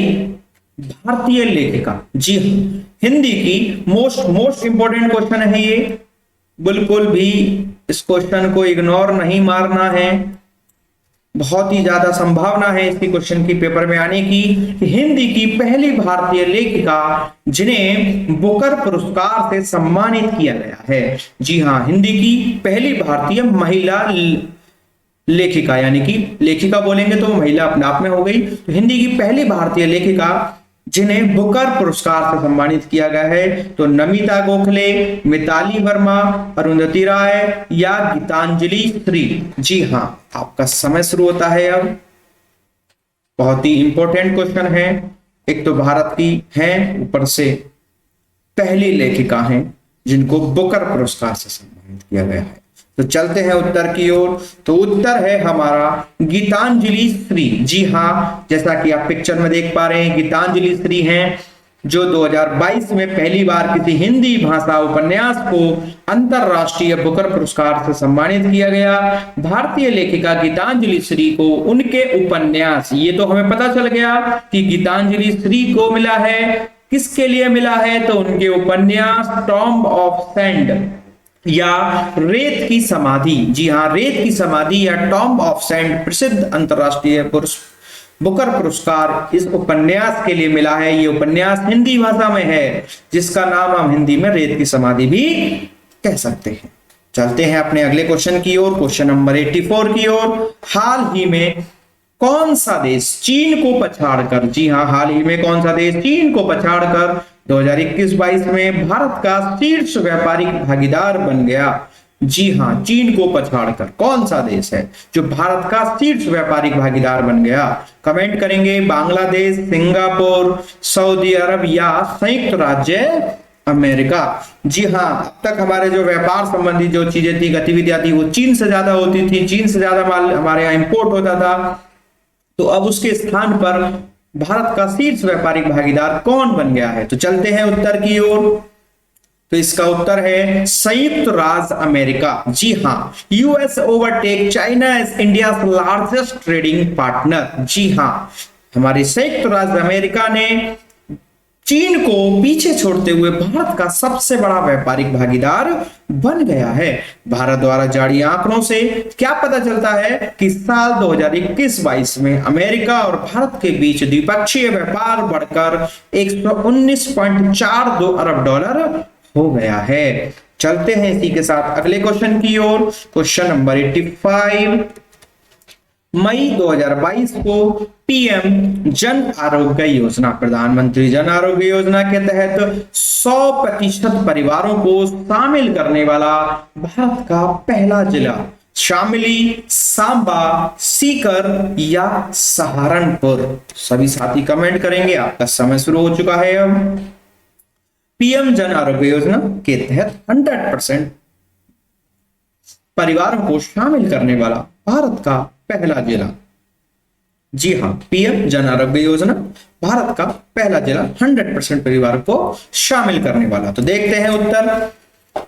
भारतीय लेखिका। जी हां, हिंदी की मोस्ट इंपॉर्टेंट क्वेश्चन है ये, बिल्कुल भी इस क्वेश्चन को इग्नोर नहीं मारना है। बहुत ही ज्यादा संभावना है इसकी क्वेश्चन की पेपर में आने की। हिंदी की पहली भारतीय लेखिका जिन्हें बुकर पुरस्कार से सम्मानित किया गया है। जी हां, हिंदी की पहली भारतीय महिला लेखिका, यानी कि लेखिका बोलेंगे तो महिला अपने आप में हो गई। तो हिंदी की पहली भारतीय लेखिका जिन्हें बुकर पुरस्कार से सम्मानित किया गया है, तो नमिता गोखले, मिताली वर्मा, अरुंधति राय या गीतांजलि श्री। जी हां, आपका समय शुरू होता है अब। बहुत ही इंपॉर्टेंट क्वेश्चन है। एक तो भारत की हैं, ऊपर से पहली लेखिका हैं जिनको बुकर पुरस्कार से सम्मानित किया गया है। तो चलते हैं उत्तर की ओर। तो उत्तर है हमारा गीतांजलि श्री। जी हां, जैसा कि आप पिक्चर में देख पा रहे हैं, गीतांजलि श्री हैं जो 2022 में पहली बार किसी हिंदी भाषा उपन्यास को अंतरराष्ट्रीय बुकर पुरस्कार से सम्मानित किया गया। भारतीय लेखिका गीतांजलि श्री को उनके उपन्यास, ये तो हमें पता चल गया कि गीतांजलि श्री को मिला है, किसके लिए मिला है, तो उनके उपन्यास टॉम्ब ऑफ सैंड या रेत की समाधि, जी हाँ रेत की समाधि या टॉम्ब ऑफ सैंड प्रसिद्ध अंतरराष्ट्रीय बुकर पुरस्कार इस उपन्यास के लिए मिला है। ये उपन्यास हिंदी भाषा में है, जिसका नाम हम हिंदी में रेत की समाधि भी कह सकते हैं। चलते हैं अपने अगले क्वेश्चन की ओर, क्वेश्चन नंबर 84 की ओर। हाल ही में कौन सा देश चीन को पछाड़कर, जी हाँ हाल ही में कौन सा देश चीन को पछाड़कर 2021-22 में भारत का शीर्ष व्यापारिक भागीदार बन गया? जी हाँ, चीन को पछाड़कर कौन सा देश है जो भारत का शीर्ष व्यापारिक भागीदार बन गया? कमेंट करेंगे बांग्लादेश, सिंगापुर, सऊदी अरब या संयुक्त राज्य अमेरिका। जी हाँ, अब तक हमारे जो व्यापार संबंधी जो चीजें थी, गतिविधियां थी, वो चीन से ज्यादा होती थी, चीन से ज्यादा माल हमारे यहाँ इंपोर्ट होता था। तो अब उसके स्थान पर भारत का शीर्ष व्यापारिक भागीदार कौन बन गया है? तो चलते हैं उत्तर की ओर। तो इसका उत्तर है संयुक्त राज्य अमेरिका। जी हाँ, US overtake China as India largest trading partner. जी हाँ, हमारे संयुक्त राज्य अमेरिका ने चीन को पीछे छोड़ते हुए भारत का सबसे बड़ा व्यापारिक भागीदार बन गया है। भारत द्वारा जारी आंकड़ों से क्या पता चलता है कि साल 2021-22 में अमेरिका और भारत के बीच द्विपक्षीय व्यापार बढ़कर 119.42 अरब डॉलर हो गया है। चलते हैं इसी के साथ अगले क्वेश्चन की ओर, क्वेश्चन नंबर 85। मई 2022 को पीएम जन आरोग्य योजना, प्रधानमंत्री जन आरोग्य योजना के तहत 100% परिवारों को शामिल करने वाला भारत का पहला जिला शामिली, सांबा, सीकर या सहारनपुर? सभी साथी कमेंट करेंगे। आपका समय शुरू हो चुका है। अब पीएम जन आरोग्य योजना के तहत 100% परिवारों को शामिल करने वाला भारत का पहला जिला। जी हाँ, पीएम जन आरोग्य योजना भारत का पहला जिला 100% परिवार को शामिल करने वाला। तो देखते हैं उत्तर।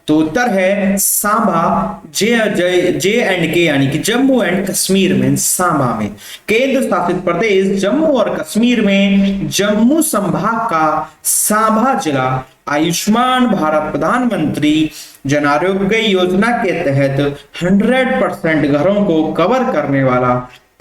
तो उत्तर है सांबा, जे एंड के यानी कि जम्मू एंड कश्मीर में सांबा में। केंद्र शासित प्रदेश जम्मू और कश्मीर में जम्मू संभाग का सांबा जिला आयुष्मान भारत प्रधानमंत्री जन आरोग्य योजना के तहत 100% घरों को कवर करने वाला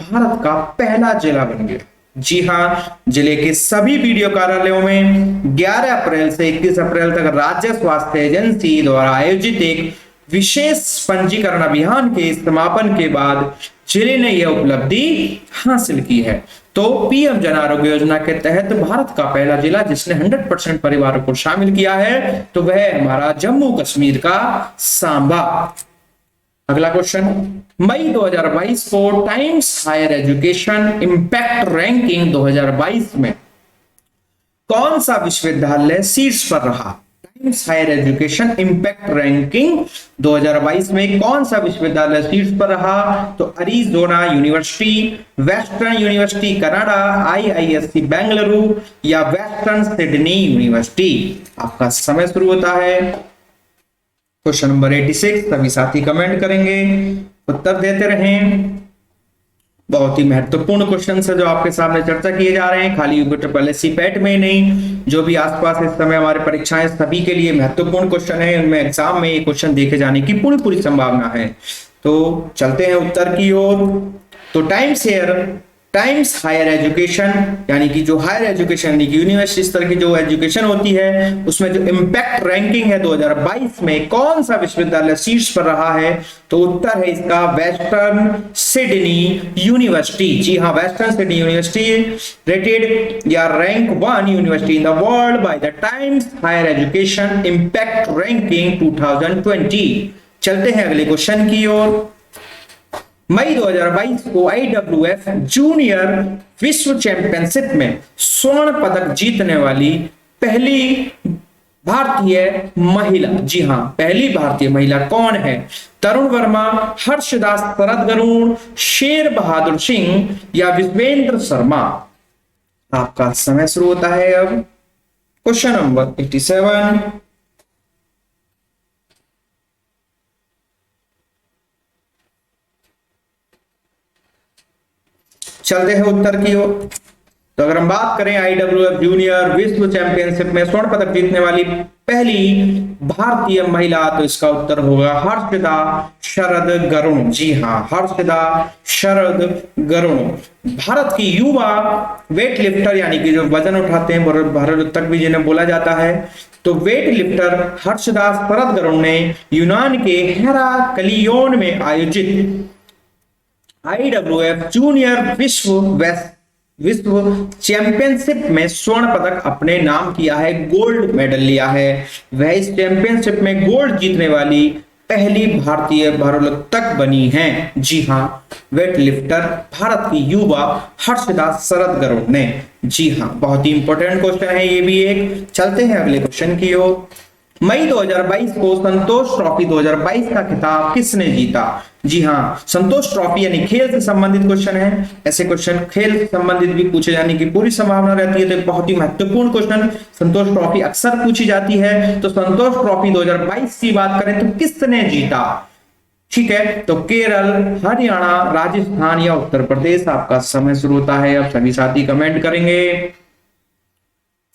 भारत का पहला जिला बन गया। जी हाँ, जिले के सभी वीडियो कार्यालयों में 11 अप्रैल से 21 अप्रैल तक राज्य स्वास्थ्य एजेंसी द्वारा आयोजित एक विशेष पंजीकरण अभियान के समापन के बाद जिले ने यह उपलब्धि हासिल की है। तो पीएम जन आरोग्य योजना के तहत भारत का पहला जिला जिसने 100% परिवारों को शामिल किया है, तो वह हमारा जम्मू कश्मीर का सांबा। अगला क्वेश्चन, मई 2022 को Times higher education impact ranking 2022 में कौन सा विश्वविद्यालय शीर्ष पर रहा? Times higher education impact ranking 2022 में कौन सा विश्वविद्यालय शीर्ष पर रहा? तो Arizona university, western university Canada, IISc Bengaluru या वेस्टर्न सिडनी यूनिवर्सिटी? आपका समय शुरू होता है। क्वेश्चन नंबर 86, सभी साथी कमेंट करेंगे, उत्तर देते रहें। बहुत ही महत्वपूर्ण क्वेश्चन है जो आपके सामने चर्चा किए जा रहे हैं, खाली यूपीएससी पैट में नहीं, जो भी आसपास इस समय हमारे परीक्षाएं सभी के लिए महत्वपूर्ण क्वेश्चन है, उनमें एग्जाम में ये क्वेश्चन देखे जाने की पूरी संभावना है। तो चलते हैं उत्तर की ओर। तो टाइम्स हायर एजुकेशन यानी कि जो हायर एजुकेशन यानी कि यूनिवर्सिटी स्तर की जो एजुकेशन होती है, उसमें जो इंपैक्ट रैंकिंग है 2022 में कौन सा विश्वविद्यालय शीर्ष पर रहा है? तो उत्तर है इसका वेस्टर्न सिडनी यूनिवर्सिटी। जी हाँ, वेस्टर्न सिडनी यूनिवर्सिटी रेटेड या rank 1 university in the world by the Times higher education impact ranking 2020। चलते हैं अगले क्वेश्चन की ओर। मई 2022 को IWF जूनियर विश्व चैंपियनशिप में स्वर्ण पदक जीतने वाली पहली भारतीय महिला, जी हाँ पहली भारतीय महिला कौन है? तरुण वर्मा, हर्षदास शरद गरुड़, शेर बहादुर सिंह या विश्वेंद्र शर्मा? आपका समय शुरू होता है अब। Question number 87। चलते हैं उत्तर की ओर। तो अगर हम बात करें IWF जूनियर विश्व चैंपियनशिप में स्वर्ण पदक जीतने वाली पहली भारतीय महिला, तो इसका उत्तर होगा हर्षिता शरद गरुण। जी हाँ, हर्षिता शरद गरुण भारत की युवा वेट लिफ्टर, यानी कि जो वजन उठाते हैं, भारत तक भी जिन्हें बोला जाता है, तो वेट लिफ्टर हर्षिता शरद गरुण ने यूनान के हेराक्लियोन में आयोजित IWF जूनियर विश्व चैंपियनशिप में स्वर्ण पदक अपने नाम किया है, गोल्ड मेडल लिया है। वह इस चैंपियनशिप में गोल्ड जीतने वाली पहली भारतीय भारोत्तोलक बनी हैं। जी हाँ, वेट लिफ्टर भारत की युवा हर्षिता शरद गरुड़ ने। जी हाँ, बहुत ही इंपॉर्टेंट क्वेश्चन है ये भी एक। चलते हैं अगले क्वेश्चन की ओर। मई 2022 को संतोष ट्रॉफी 2022 का खिताब किसने जीता? जी हाँ, संतोष ट्रॉफी यानी खेल से संबंधित क्वेश्चन है। ऐसे क्वेश्चन खेल से संबंधित भी पूछे जाने की पूरी संभावना रहती है, तो एक बहुत ही महत्वपूर्ण क्वेश्चन संतोष ट्रॉफी अक्सर पूछी जाती है। तो संतोष ट्रॉफी 2022 की बात करें तो किसने जीता? ठीक है, तो केरल, हरियाणा, राजस्थान या उत्तर प्रदेश। आपका समय शुरू होता है, अब सभी साथी कमेंट करेंगे।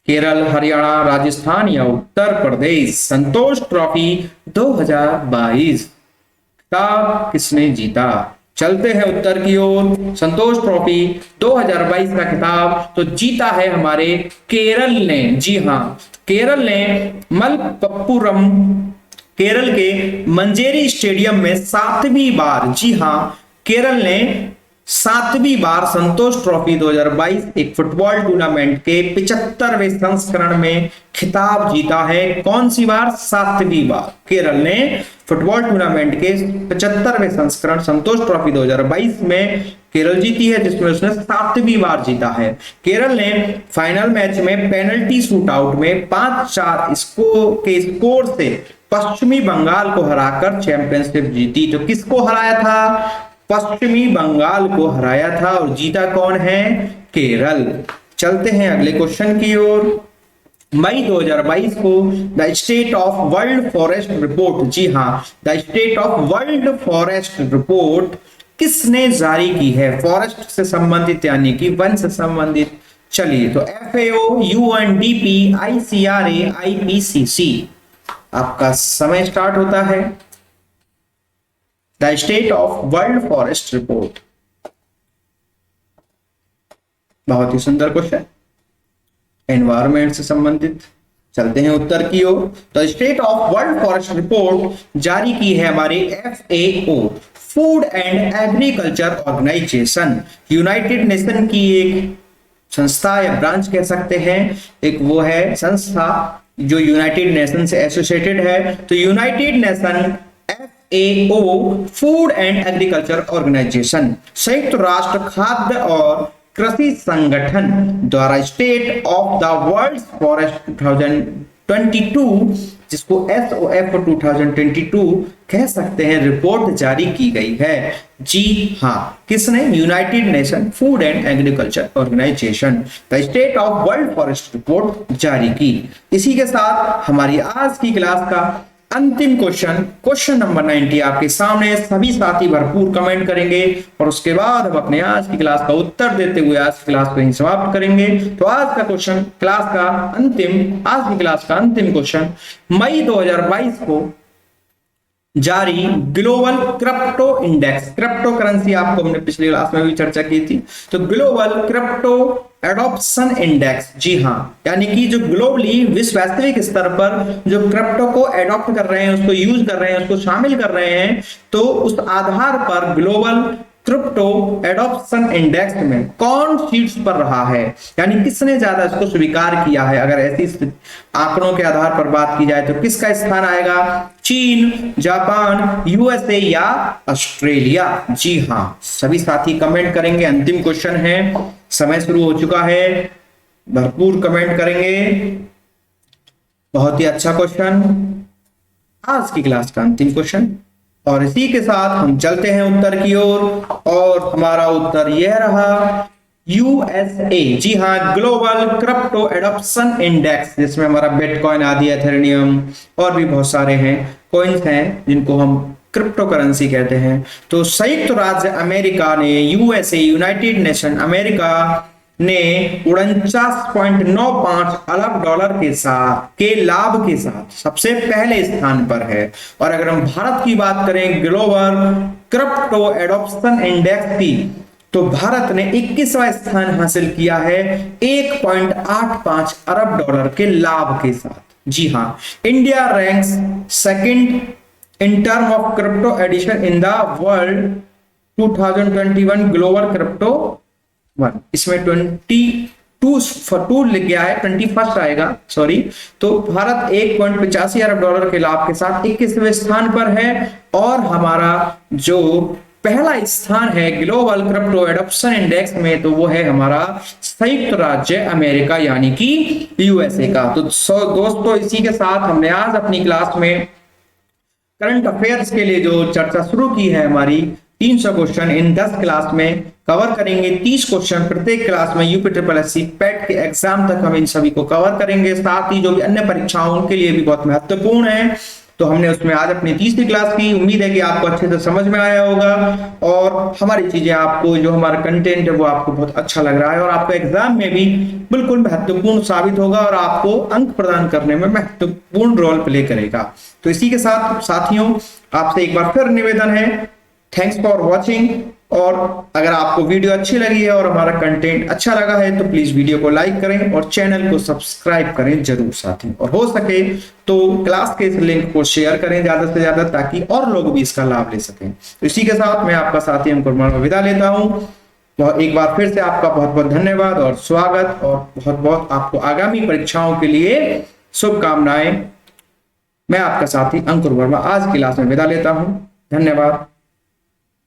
केरल, हरियाणा, राजस्थान या उत्तर प्रदेश। संतोष ट्रॉफी 2022 का किसने जीता? चलते हैं उत्तर की ओर। संतोष ट्रॉफी 2022 का खिताब तो जीता है हमारे केरल ने। जी हाँ, केरल ने मलप्पुरम, केरल के मंजेरी स्टेडियम में 7वीं बार, जी हाँ, केरल ने 7वीं बार संतोष ट्रॉफी 2022 एक फुटबॉल टूर्नामेंट के 75वें संस्करण में खिताब जीता है। कौन सी बार? 7वीं बार केरल ने फुटबॉल टूर्नामेंट के 75वें संस्करण संतोष ट्रॉफी 2022 में केरल जीती है, जिसमें उसने 7वीं बार जीता है। केरल ने फाइनल मैच में पेनल्टी शूट आउट में 5-4 के स्कोर से पश्चिमी बंगाल को हराकर चैंपियनशिप जीती। तो किसको हराया था? पश्चिमी बंगाल को हराया था, और जीता कौन है? केरल। चलते हैं अगले क्वेश्चन की ओर। मई 2022 को the state of world forest report, जी हाँ, the state of world forest report किसने जारी की है? फॉरेस्ट से संबंधित यानी कि वन से संबंधित। चलिए, तो FAO, UNDP, ICRA, IPCC। आपका समय स्टार्ट होता है। The state of world forest report, बहुत ही सुंदर क्वेश्चन, एनवायरमेंट से संबंधित। चलते हैं उत्तर की ओर। तो state of world forest report जारी की है हमारे FAO, food and agriculture organization, United Nation की एक संस्था या ब्रांच कह सकते हैं। एक वो है संस्था जो यूनाइटेड नेशन से एसोसिएटेड है। तो United Nation FAO, food and agriculture organization, संयुक्त राष्ट्र खाद्य और कृषि संगठन द्वारा state of the world forest 2022, जिसको SOF 2022 कह सकते हैं, रिपोर्ट जारी की गई है। जी हाँ, किसने? United Nation food and agriculture organization the state of world forest report जारी की। इसी के साथ हमारी आज की क्लास का अंतिम क्वेश्चन नंबर 90 आपके सामने। सभी साथी भरपूर कमेंट करेंगे और उसके बाद हम अपने आज की क्लास का उत्तर देते हुए आज की क्लास को ही समाप्त करेंगे। तो आज का क्वेश्चन आज की क्लास का अंतिम क्वेश्चन, मई 2022 को जारी global crypto index, crypto currency आपको हमने पिछली क्लास में भी चर्चा की थी। तो ग्लोबल क्रिप्टो एडॉप्शन इंडेक्स, जी हाँ, यानी कि जो ग्लोबली वैश्विक स्तर पर जो क्रिप्टो को एडॉप्ट कर रहे हैं, उसको यूज कर रहे हैं, उसको शामिल कर रहे हैं, तो उस आधार पर ग्लोबल क्रिप्टो एडॉप्शन इंडेक्स में कौन शीर्ष पर रहा है, यानी किसने ज्यादा इसको स्वीकार किया है। अगर ऐसी आंकड़ों के आधार पर बात की जाए तो किसका स्थान आएगा? चीन, जापान, USA या ऑस्ट्रेलिया। जी हाँ, सभी साथी कमेंट करेंगे। अंतिम क्वेश्चन है, समय शुरू हो चुका है, भरपूर कमेंट करेंगे। बहुत ही अच्छा क्वेश्चन, आज की क्लास का अंतिम क्वेश्चन। और इसी के साथ हम चलते हैं उत्तर की ओर, और हमारा उत्तर यह रहा यूएसए, जी हाँ, ग्लोबल क्रिप्टो एडॉप्शन इंडेक्स, जिसमें हमारा बिटकॉइन आदि, एथेरियम और भी बहुत सारे हैं कॉइन्स हैं जिनको हम क्रिप्टो करेंसी कहते हैं। तो संयुक्त राज्य अमेरिका ने, यूएसए, यूनाइटेड नेशन अमेरिका ने 49.95 अरब डॉलर के साथ के लाभ के साथ सबसे पहले स्थान पर है। और अगर हम भारत की बात करें ग्लोबल क्रिप्टो एडॉप्शन इंडेक्स की, तो भारत ने 21वां स्थान हासिल किया है 1.85 अरब डॉलर के लाभ के साथ। जी हाँ, India ranks second in term of crypto addition in the world 2021 global crypto one. इसमें 22 लिख गया है, 21 आएगा, सॉरी। तो भारत 1.85 अरब डॉलर के लाभ के साथ 21वें स्थान पर है। और हमारा जो पहला स्थान है ग्लोबल क्रिप्टो एडॉप्शन इंडेक्स में, तो वो है हमारा संयुक्त राज्य अमेरिका यानी कि यूएसए का। तो दोस्तों, इसी के साथ हमने आज अपनी क्लास में करंट अफेयर्स के लिए जो चर्चा शुरू की है हमारी, 300 क्वेश्चन इन 10 क्लास में कवर करेंगे। 30 क्वेश्चन प्रत्येक क्लास में यूपीट्रिपलएससी पेट के एग्जाम तक हम इन सभी को कवर करेंगे। साथ ही जो भी अन्य परीक्षाओं के लिए भी बहुत महत्वपूर्ण है, तो हमने उसमें आज अपनी 30वीं क्लास की। उम्मीद है कि आपको अच्छे से समझ में आया होगा और हमारी चीजें आपको, जो हमारा कंटेंट है वो आपको बहुत अच्छा लग रहा है और आपको एग्जाम में भी बिल्कुल महत्वपूर्ण साबित होगा और आपको अंक प्रदान करने में महत्वपूर्ण रोल प्ले करेगा। तो इसी के साथ साथियों, आपसे एक बार फिर निवेदन है, थैंक्स फॉर वॉचिंग। और अगर आपको वीडियो अच्छी लगी है और हमारा कंटेंट अच्छा लगा है तो प्लीज वीडियो को लाइक करें और चैनल को सब्सक्राइब करें जरूर साथियों। और हो सके तो क्लास के इस लिंक को शेयर करें ज्यादा से ज्यादा, ताकि और लोग भी इसका लाभ ले सकें। तो इसी के साथ मैं आपका साथी अंकुर वर्मा विदा लेता हूं। एक बार फिर से आपका बहुत बहुत धन्यवाद और स्वागत, और बहुत बहुत आपको आगामी परीक्षाओं के लिए शुभकामनाएं। मैं आपका साथी अंकुर वर्मा आज क्लास में विदा लेता हूं। धन्यवाद।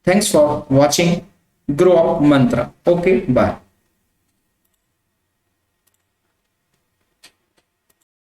Thanks for watching Grow Up Mantra. Okay, bye.